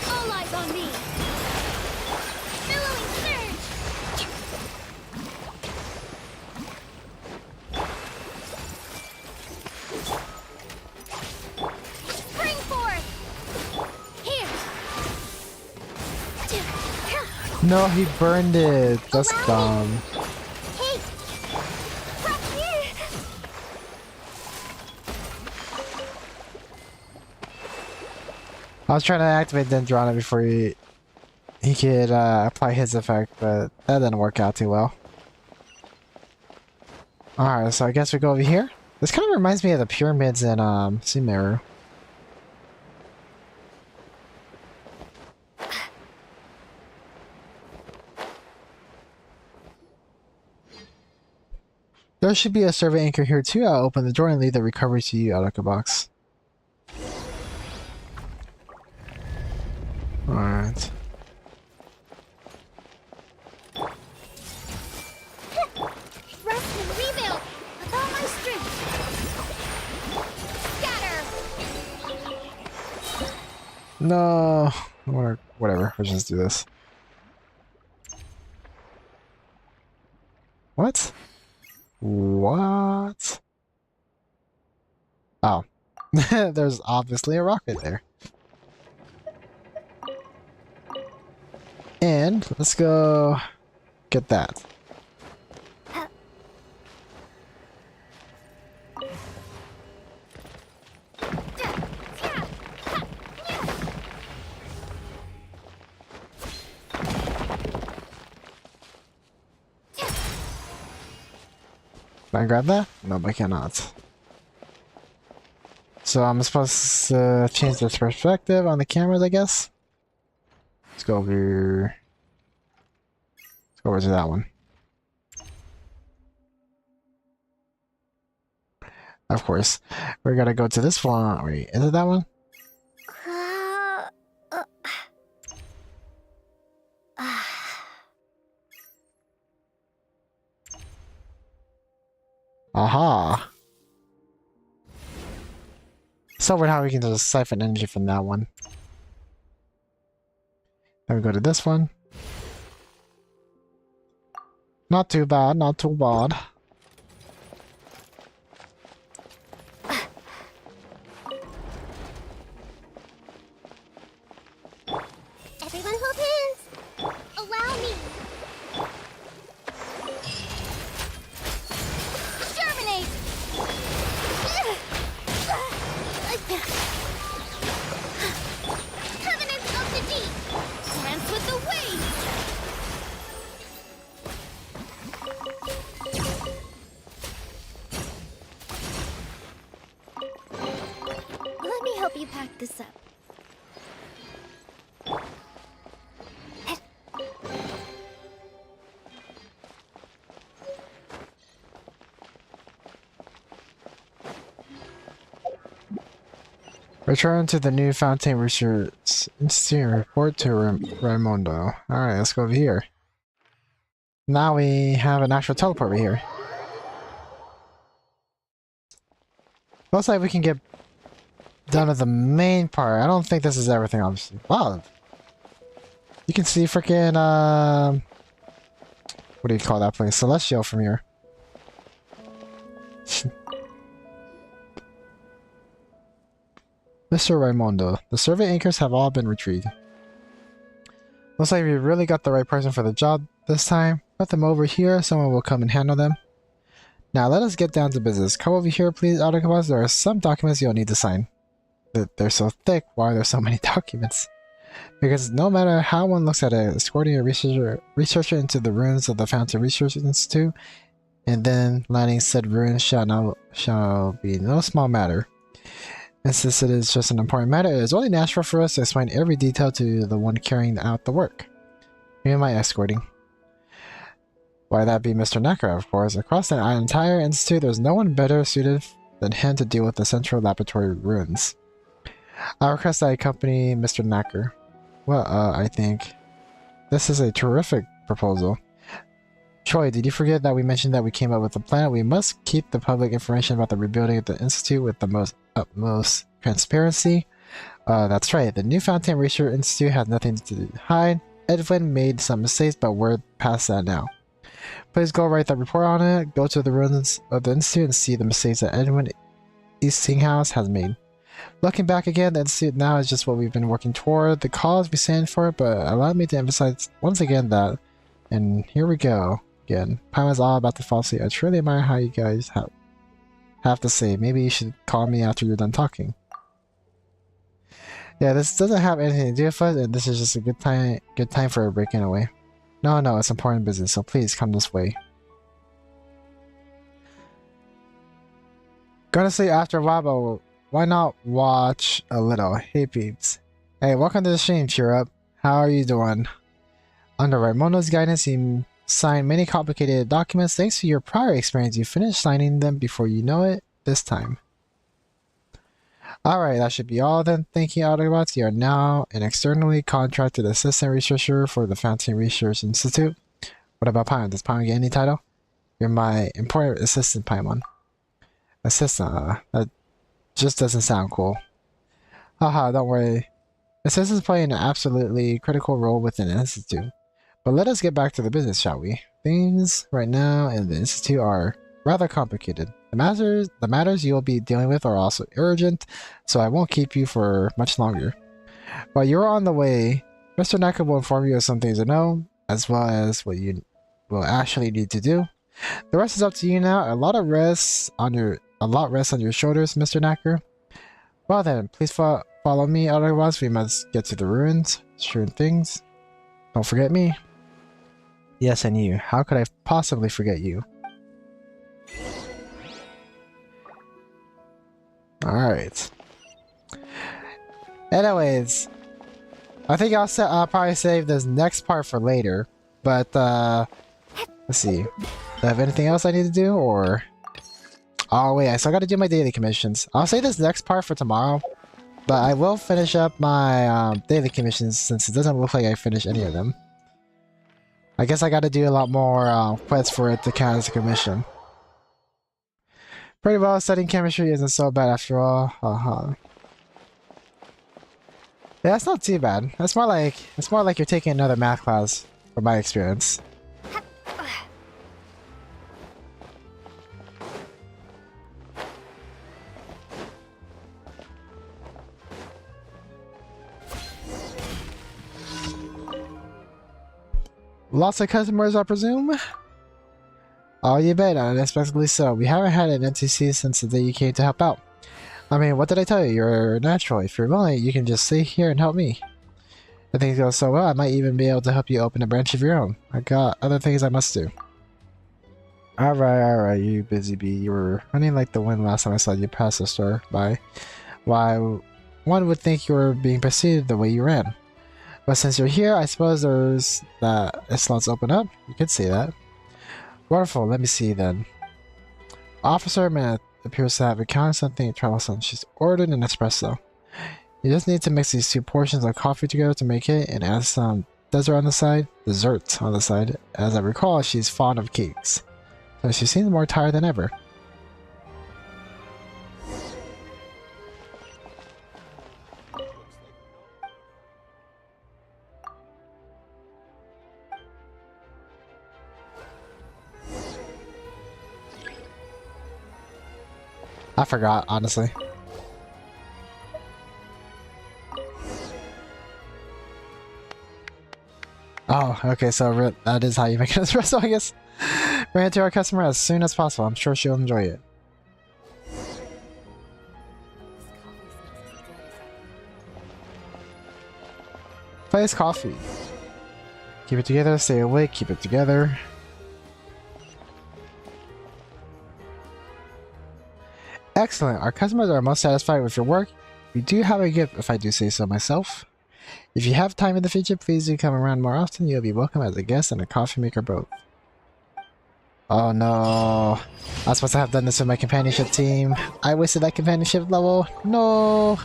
All eyes on me. Billowing surge. Spring forth. Here. No, he burned it. That's dumb. Hey. Up here. I was trying to activate Dendrona before he could apply his effect, but that didn't work out too well. Alright, so I guess we go over here. This kind of reminds me of the pyramids in Sumeru. There should be a survey anchor here too. I'll open the door and leave the recovery to you, Arukubox. Alright. Rest and rebuild with all my strength. Scatter. No. Whatever. Let's just do this. What? What? Oh. There's obviously a rocket there. And let's go get that. Can I grab that? No, I cannot. So I'm supposed to change this perspective on the cameras, I guess. Let's go over here. Let's go over to that one. Of course. We're gonna go to this one. Wait, is it that one? Aha! So weird how we can just siphon energy from that one. Then we go to this one. Not too bad, not too bad. Everyone hold hands. Allow me. Germinate. Covenants of the deep. Dance with the waves. Let me help you pack this up. Return to the new Fountain Research Institute and report to Raimundo. Alright, let's go over here. Now we have an actual teleport right here. Looks like we can get done with the main part. I don't think this is everything, obviously. Wow. You can see freaking, what do you call that place? Celestial from here. Mr. Raimundo, the survey anchors have all been retrieved. Looks like we really got the right person for the job this time. Put them over here, someone will come and handle them. Now let us get down to business. Come over here please, Arukubox. There are some documents you'll need to sign. They're so thick, why are there so many documents? Because no matter how one looks at it, escorting a researcher into the ruins of the Fountain Research Institute, and then landing said ruins shall be no small matter. And since it is just an important matter, it is only natural for us to explain every detail to the one carrying out the work. Me and my escorting. Why, that be Mr. Necker, of course. Across the entire institute, there's no one better suited than him to deal with the central laboratory ruins. I request that I accompany Mr. Necker. Well, I think this is a terrific proposal. Troy, did you forget that we mentioned that we came up with a plan? We must keep the public information about the rebuilding of the institute with the utmost transparency. That's right. The new Fountain Research Institute has nothing to hide. Edwin made some mistakes, but we're past that now. Please go write that report on it. Go to the ruins of the institute and see the mistakes that Edwin Eastinghouse has made. Looking back again, the institute now is just what we've been working toward. The cause we stand for, but allow me to emphasize once again that, and here we go again. Paimon's all about the falsity. I truly admire how you guys have to say. Maybe you should call me after you're done talking. Yeah, this doesn't have anything to do with us, and this is just a good time for a break-in away. No, it's important business, so please come this way. Gonna say after a while, but why not watch a little? Hey peeps. Hey, welcome to the stream, cheer up. How are you doing? Under Raimundo's guidance, you signed many complicated documents. Thanks to your prior experience, you finished signing them before you know it this time. Alright, that should be all then. Thank you, Autobots. You are now an externally contracted assistant researcher for the Fountain Research Institute. What about Paimon? Does Paimon get any title? You're my important assistant, Paimon. Assistant, that just doesn't sound cool. Haha, don't worry. Assistants play an absolutely critical role within the Institute. But let us get back to the business, shall we? Things right now in the Institute are rather complicated. The matters you will be dealing with are also urgent, so I won't keep you for much longer. While you're on the way, Mr. Naka will inform you of some things to know, as well as what you will actually need to do. The rest is up to you now. A lot rests on your shoulders, Mr. Knacker. Well then, please follow me, otherwise we must get to the ruins. Sure things. Don't forget me. Yes, and you. How could I possibly forget you? Alright. Anyways, I think I'll probably save this next part for later. But, let's see. Do I have anything else I need to do, or... Oh wait, I still gotta do my daily commissions. I'll save this next part for tomorrow. But I will finish up my daily commissions since it doesn't look like I finished any of them. I guess I gotta do a lot more quests for it to count as a commission. Pretty well, studying chemistry isn't so bad after all. Yeah, that's not too bad. It's more like you're taking another math class, from my experience. Lots of customers, I presume? Oh, you bet, unexpectedly so. We haven't had an NTC since the day you came to help out. I mean, what did I tell you? You're natural. If you're willing, you can just stay here and help me. If things go so well, I might even be able to help you open a branch of your own. I got other things I must do. Alright, you busy bee. You were running like the wind last time I saw you pass the store by. Why, one would think you were being pursued the way you ran. But since you're here, I suppose there's that slots open up. You could see that. Wonderful, let me see then. Officer Man appears to have encountered something troublesome. She's ordered an espresso. You just need to mix these two portions of coffee together to make it and add some dessert on the side. As I recall, she's fond of cakes. So she seems more tired than ever. I forgot, honestly. Oh, okay, so that is how you make an espresso, I guess. Bring it to our customer as soon as possible. I'm sure she'll enjoy it. Place coffee. Keep it together, stay awake, keep it together. Excellent. Our customers are most satisfied with your work. We do have a gift, if I do say so myself. If you have time in the future, please do come around more often. You'll be welcome as a guest and a coffee maker both. Oh no. I was supposed to have done this with my companionship team. I wasted that companionship level. No.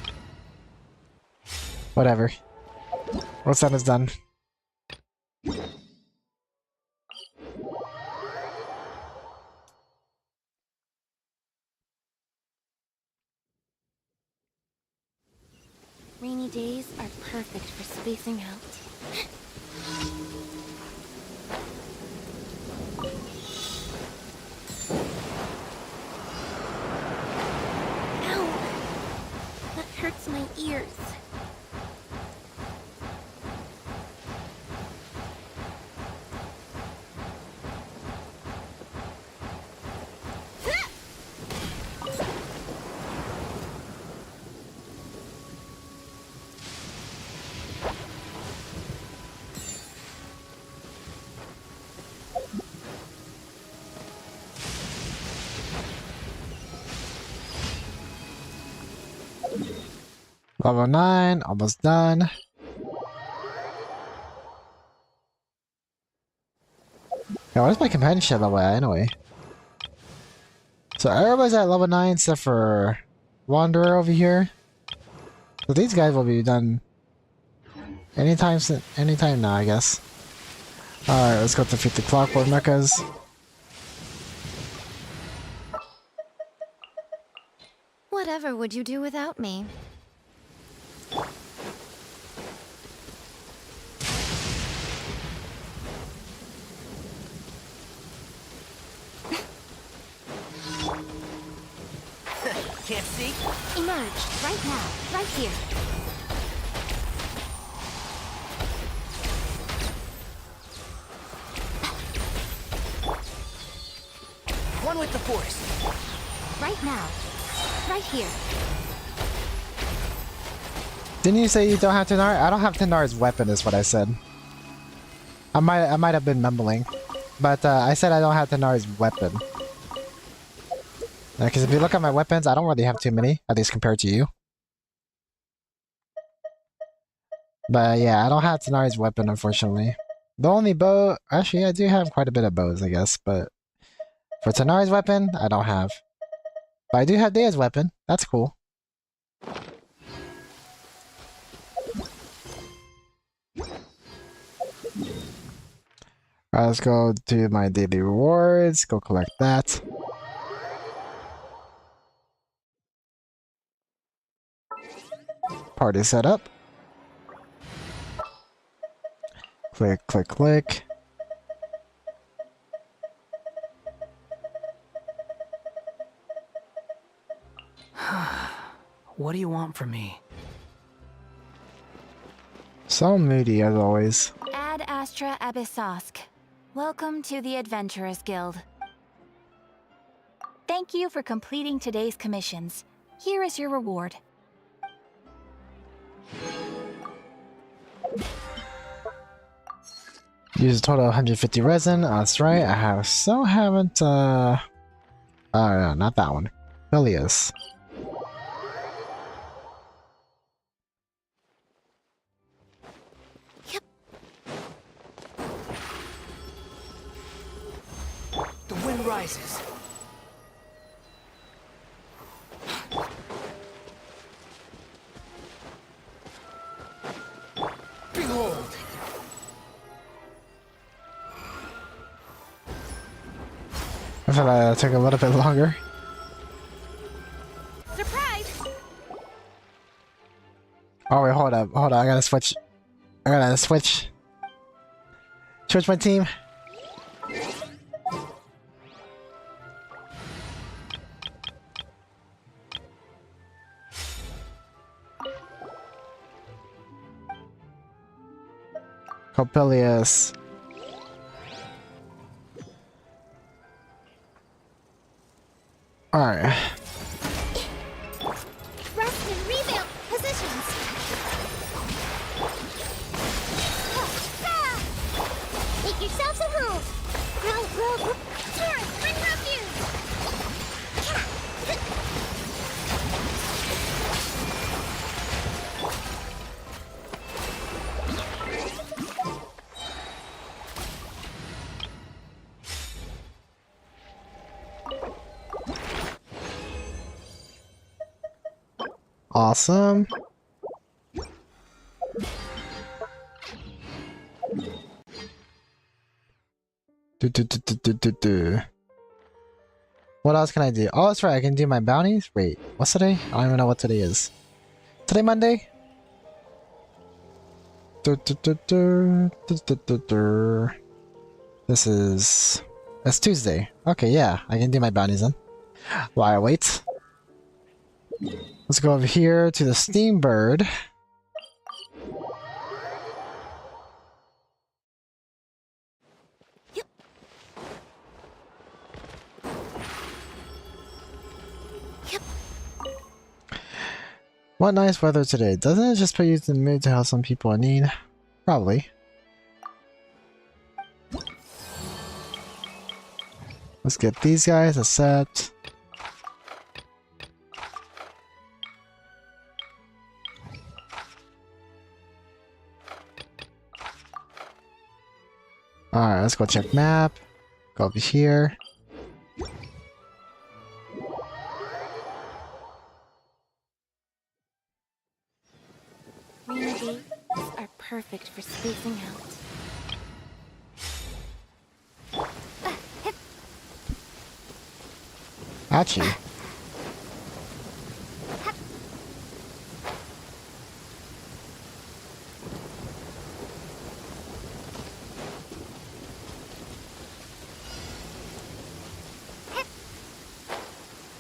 Whatever. What's done is done. Rainy days are perfect for spacing out. Ow! That hurts my ears. Level 9, almost done. Yeah, what is my companionship level at anyway? So everybody's at level 9 except for Wanderer over here. So these guys will be done anytime now, I guess. Alright, let's go to 50 clockwork mechas. Whatever would you do without me? can't see? Emerge right now, right here. One with the force. Right now, right here. Didn't you say you don't have Tenar? I don't have Tenar's weapon is what I said. I might have been mumbling. But I said I don't have Tenar's weapon. Because if you look at my weapons, I don't really have too many, at least compared to you. But yeah, I don't have Tenar's weapon, unfortunately. The only bow... Actually, I do have quite a bit of bows, I guess, but... For Tenar's weapon, I don't have. But I do have Dea's weapon. That's cool. Alright, let's go do my daily rewards. Go collect that. Party setup. Click, click, click. What do you want from me? So moody as always. Ad Astra Abyssosk. Welcome to the Adventurers Guild. Thank you for completing today's commissions. Here is your reward. Use a total of 150 resin. That's right. I haven't oh no, not that one. Phileas. The wind rises. Behold! I feel like that took a little bit longer. Surprise! Oh wait, hold up, I gotta switch. Switch my team. Coppelius. Alright. Rest and rebuild positions. Make yourselves at home. Grow. Turn, bring refuge. Awesome. What else can I do? Oh, that's right. I can do my bounties. Wait, what's today? I don't even know what today is. Today Monday? This is... It's Tuesday. Okay, yeah. I can do my bounties then. While I wait. Let's go over here to the Steam Bird. What nice weather today. Doesn't it just put you in the mood to help some people in need? Probably. Let's get these guys a set. Alright, let's go check map. Go over here. Rainy days are perfect for spacing out. Actually.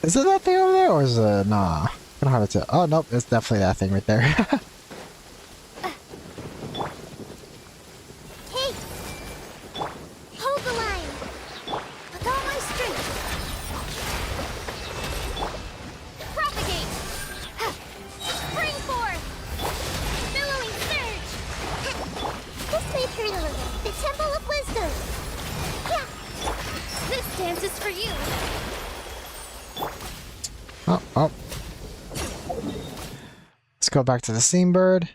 Is it that thing over there, or is it nah? I don't know how to tell. Oh nope, it's definitely that thing right there. Hey! Hold the line! With all my strength! Propagate! Spring forth! Billowing surge! This may hurt a little. The Temple of Wisdom! This dance is for you! Oh, oh. Let's go back to the steam bird.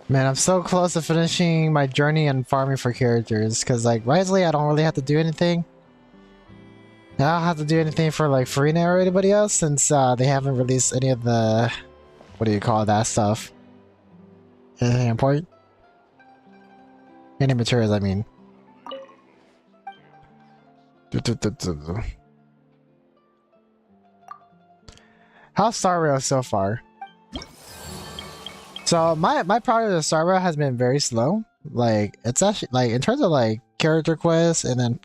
Man, I'm so close to finishing my journey and farming for characters, because like Risley, I don't really have to do anything. I don't have to do anything for like Farina or anybody else, since they haven't released any of the, what do you call that stuff? Anything important? Any materials, I mean. How's Star Rail so far? So my progress of Star Rail has been very slow. Like it's actually like in terms of like character quests and then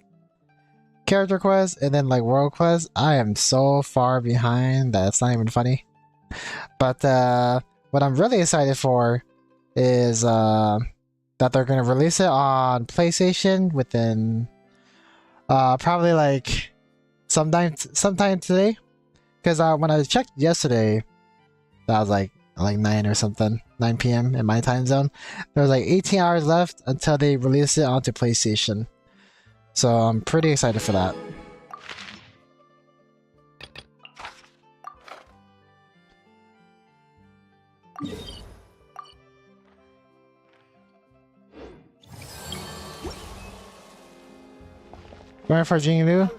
like world quests, I am so far behind that it's not even funny. But what I'm really excited for is that they're gonna release it on PlayStation within probably like sometime today. Because when I checked yesterday, that was like 9 or something, 9 p.m. in my time zone. There was like 18 hours left until they release it onto PlayStation. So I'm pretty excited for that. Going for Jinglu?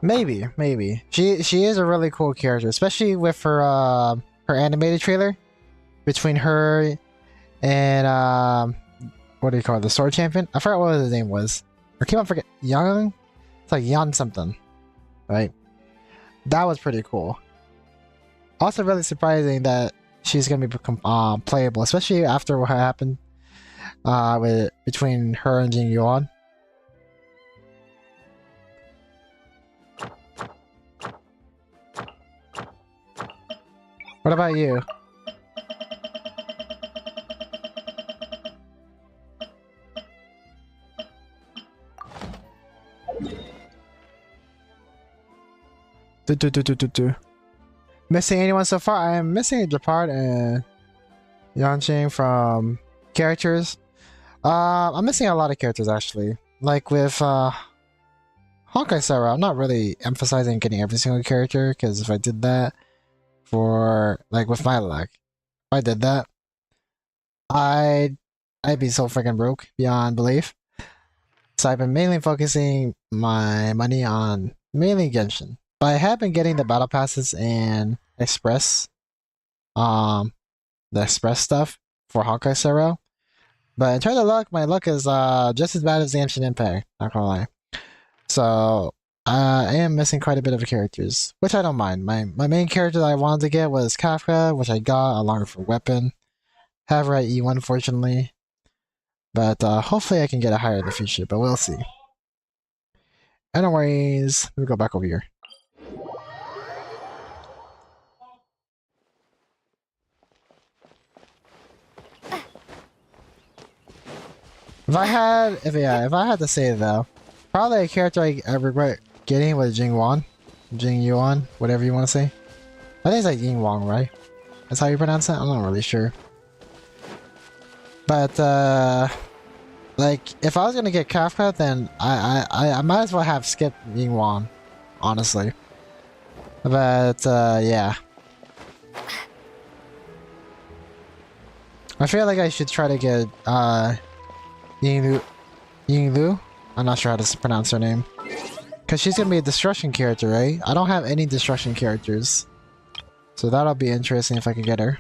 Maybe. She is a really cool character, especially with her her animated trailer between her and what do you call it, the sword champion? I forgot what his name was. I keep on forgetting. Young? It's like Yan something, right? That was pretty cool. Also really surprising that she's gonna be playable, especially after what happened between her and Jing Yuan. What about you? Missing anyone so far? I am missing Japard and Yanqing from characters. I'm missing a lot of characters actually. Like with Honkai Sara, I'm not really emphasizing getting every single character, because if I did that for like with my luck, if I did that, I'd be so freaking broke beyond belief. So I've been mainly focusing my money on mainly Genshin. But I have been getting the battle passes and express the express stuff for Honkai Sara. But in terms of luck, my luck is just as bad as the Genshin Impact, not gonna lie. So I am missing quite a bit of characters, which I don't mind. My main character that I wanted to get was Kafka, which I got along with a weapon. Have her at E1, unfortunately. But hopefully I can get it higher in the future, but we'll see. Anyways, let me go back over here. If I had to say it though, probably a character I regret getting was Jing Yuan, whatever you want to say. I think it's like Ying Wang, right? That's how you pronounce it? I'm not really sure. But like if I was gonna get Kafka, then I might as well have skipped Ying Wang, honestly. But yeah. I feel like I should try to get Yinglu. I'm not sure how to pronounce her name. Because she's going to be a destruction character, right? I don't have any destruction characters. So that'll be interesting if I can get her.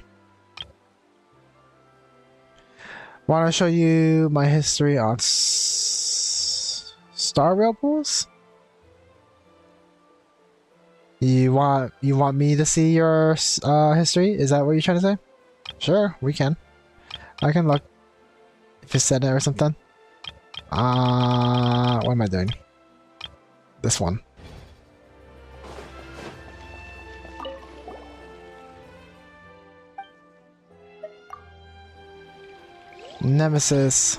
Want to show you my history on Star Rail pools? You want me to see your history? Is that what you're trying to say? Sure, we can. I can look. If you said it or something. What am I doing? This one. Nemesis.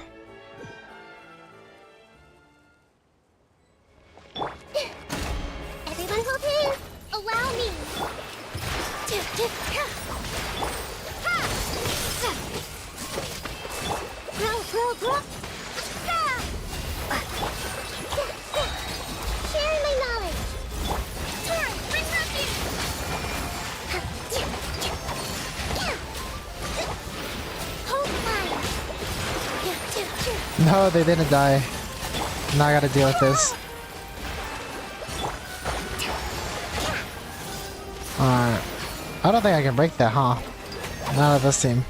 Everyone hold hands. Allow me. Sharing my knowledge. Turn, bring refuge. Hold fire. No, they didn't die. Now I gotta deal with this. Alright. I don't think I can break that, huh? Not of this team.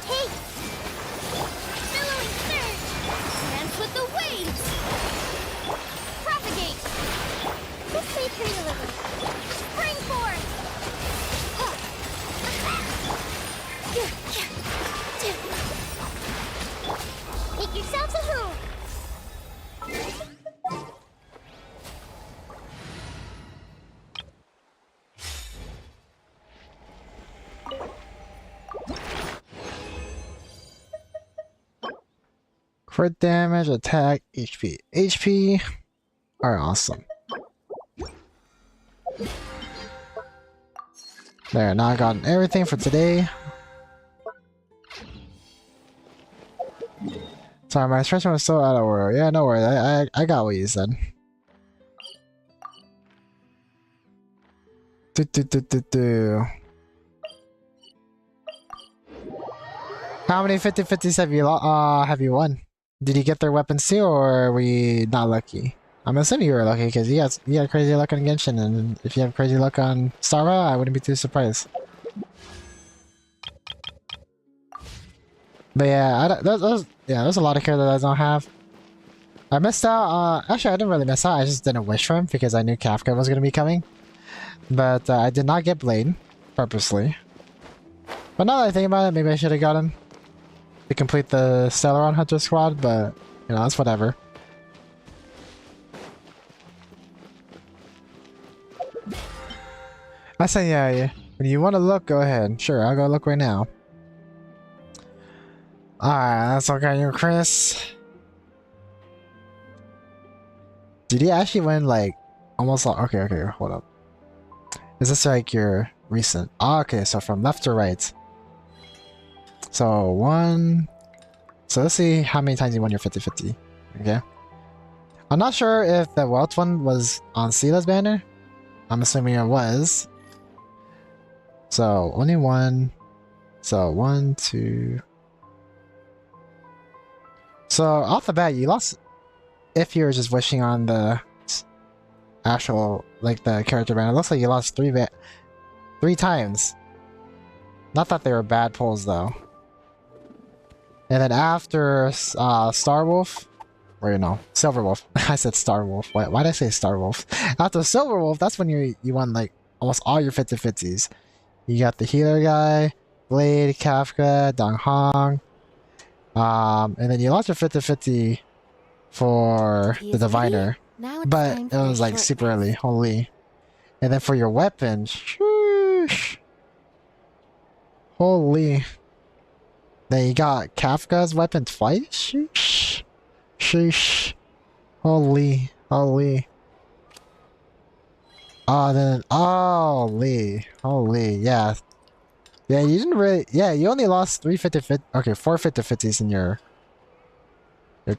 Take. Billowing surge. Dance with the waves. Propagate. This may turn a little. Spring forth. Make yourselves a home. Crit damage, attack, HP. HP are awesome. There, now I got everything for today. Sorry, my expression was so out of order. Yeah, no worries. I got what you said. How many 50-50s have you won? Did you get their weapons too, or were you not lucky? I'm assuming you were lucky because you got crazy luck on Genshin, and if you have crazy luck on Starva, I wouldn't be too surprised. But yeah, there's a lot of characters I don't have. I missed out. Actually, I didn't really miss out. I just didn't wish for him because I knew Kafka was gonna be coming. But I did not get Blade purposely. But now that I think about it, maybe I should have got him to complete the Stellaron Hunter squad. But you know, that's whatever. I say yeah. When you want to look, go ahead. Sure, I'll go look right now. Alright, that's okay, you Chris. Did you actually win like almost all? Okay, hold up. Is this like your recent? Oh, okay, so from left to right. So one. So let's see how many times you won your 50-50. Okay. I'm not sure if the Welch one was on Sila's banner. I'm assuming it was. So only one. So 1, 2. So off the bat, you lost. If you were just wishing on the actual, like the character banner, it looks like you lost 3 times. Not that they were bad pulls though. And then after Starwolf, or you know, Silverwolf. I said Starwolf. Why did I say Starwolf? After Silverwolf, that's when you won like almost all your 50-50s. You got the healer guy, Blade, Kafka, Donghong. And then you lost your 50-50 for the Diviner. But it was like super early, holy. And then for your weapon, sheesh. Holy. Then you got Kafka's weapon twice? Sheesh. Sheesh. Holy. Holy. Oh, then, holy. Holy, yeah. Yeah, you didn't really, yeah, you only lost 4 50-50s in your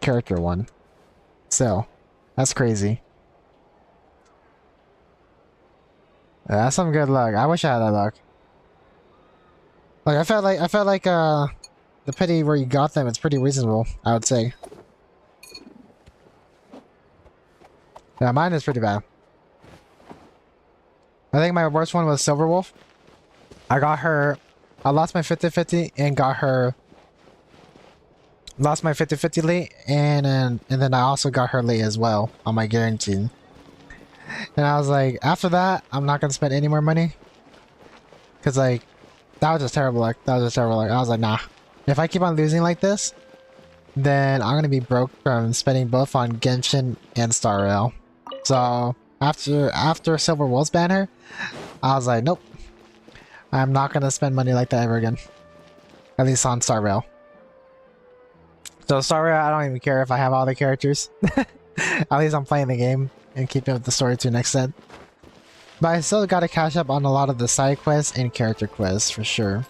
character one. So, that's crazy. Yeah, that's some good luck. I wish I had that luck. Like, I felt like, the pity where you got them, it's pretty reasonable, I would say. Yeah, mine is pretty bad. I think my worst one was Silverwolf. I got her I lost my 50-50 and got her. Lost my 50-50 late, and then I also got her late as well on my guarantee. And I was like, after that, I'm not gonna spend any more money. Cause like, that was just terrible luck. That was just terrible luck. I was like, nah. If I keep on losing like this, then I'm gonna be broke from spending both on Genshin and Star Rail. So after Silver Wolves ban her, I was like, nope. I'm not gonna spend money like that ever again. At least on Star Rail. So Star Rail, I don't even care if I have all the characters. At least I'm playing the game and keeping with the story to an extent. But I still gotta catch up on a lot of the side quests and character quests for sure.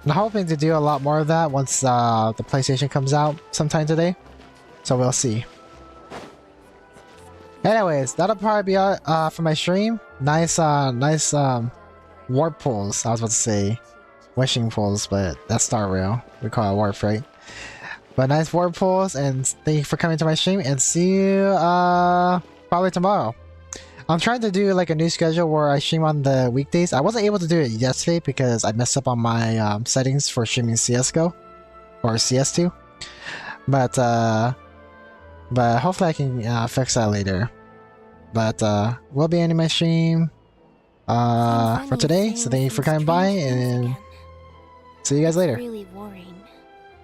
I'm hoping to do a lot more of that once the PlayStation comes out sometime today. So we'll see. Anyways, that'll probably be all for my stream. Nice warp pools. I was about to say wishing pools, but that's Star Rail. We call it warp, right? But nice warp pools, and thank you for coming to my stream, and see you probably tomorrow. I'm trying to do like a new schedule where I stream on the weekdays. I wasn't able to do it yesterday because I messed up on my settings for streaming CSGO or CS2. But hopefully I can fix that later. But we'll be ending my stream for today. So thank you for coming by, and see you guys later. Really worrying.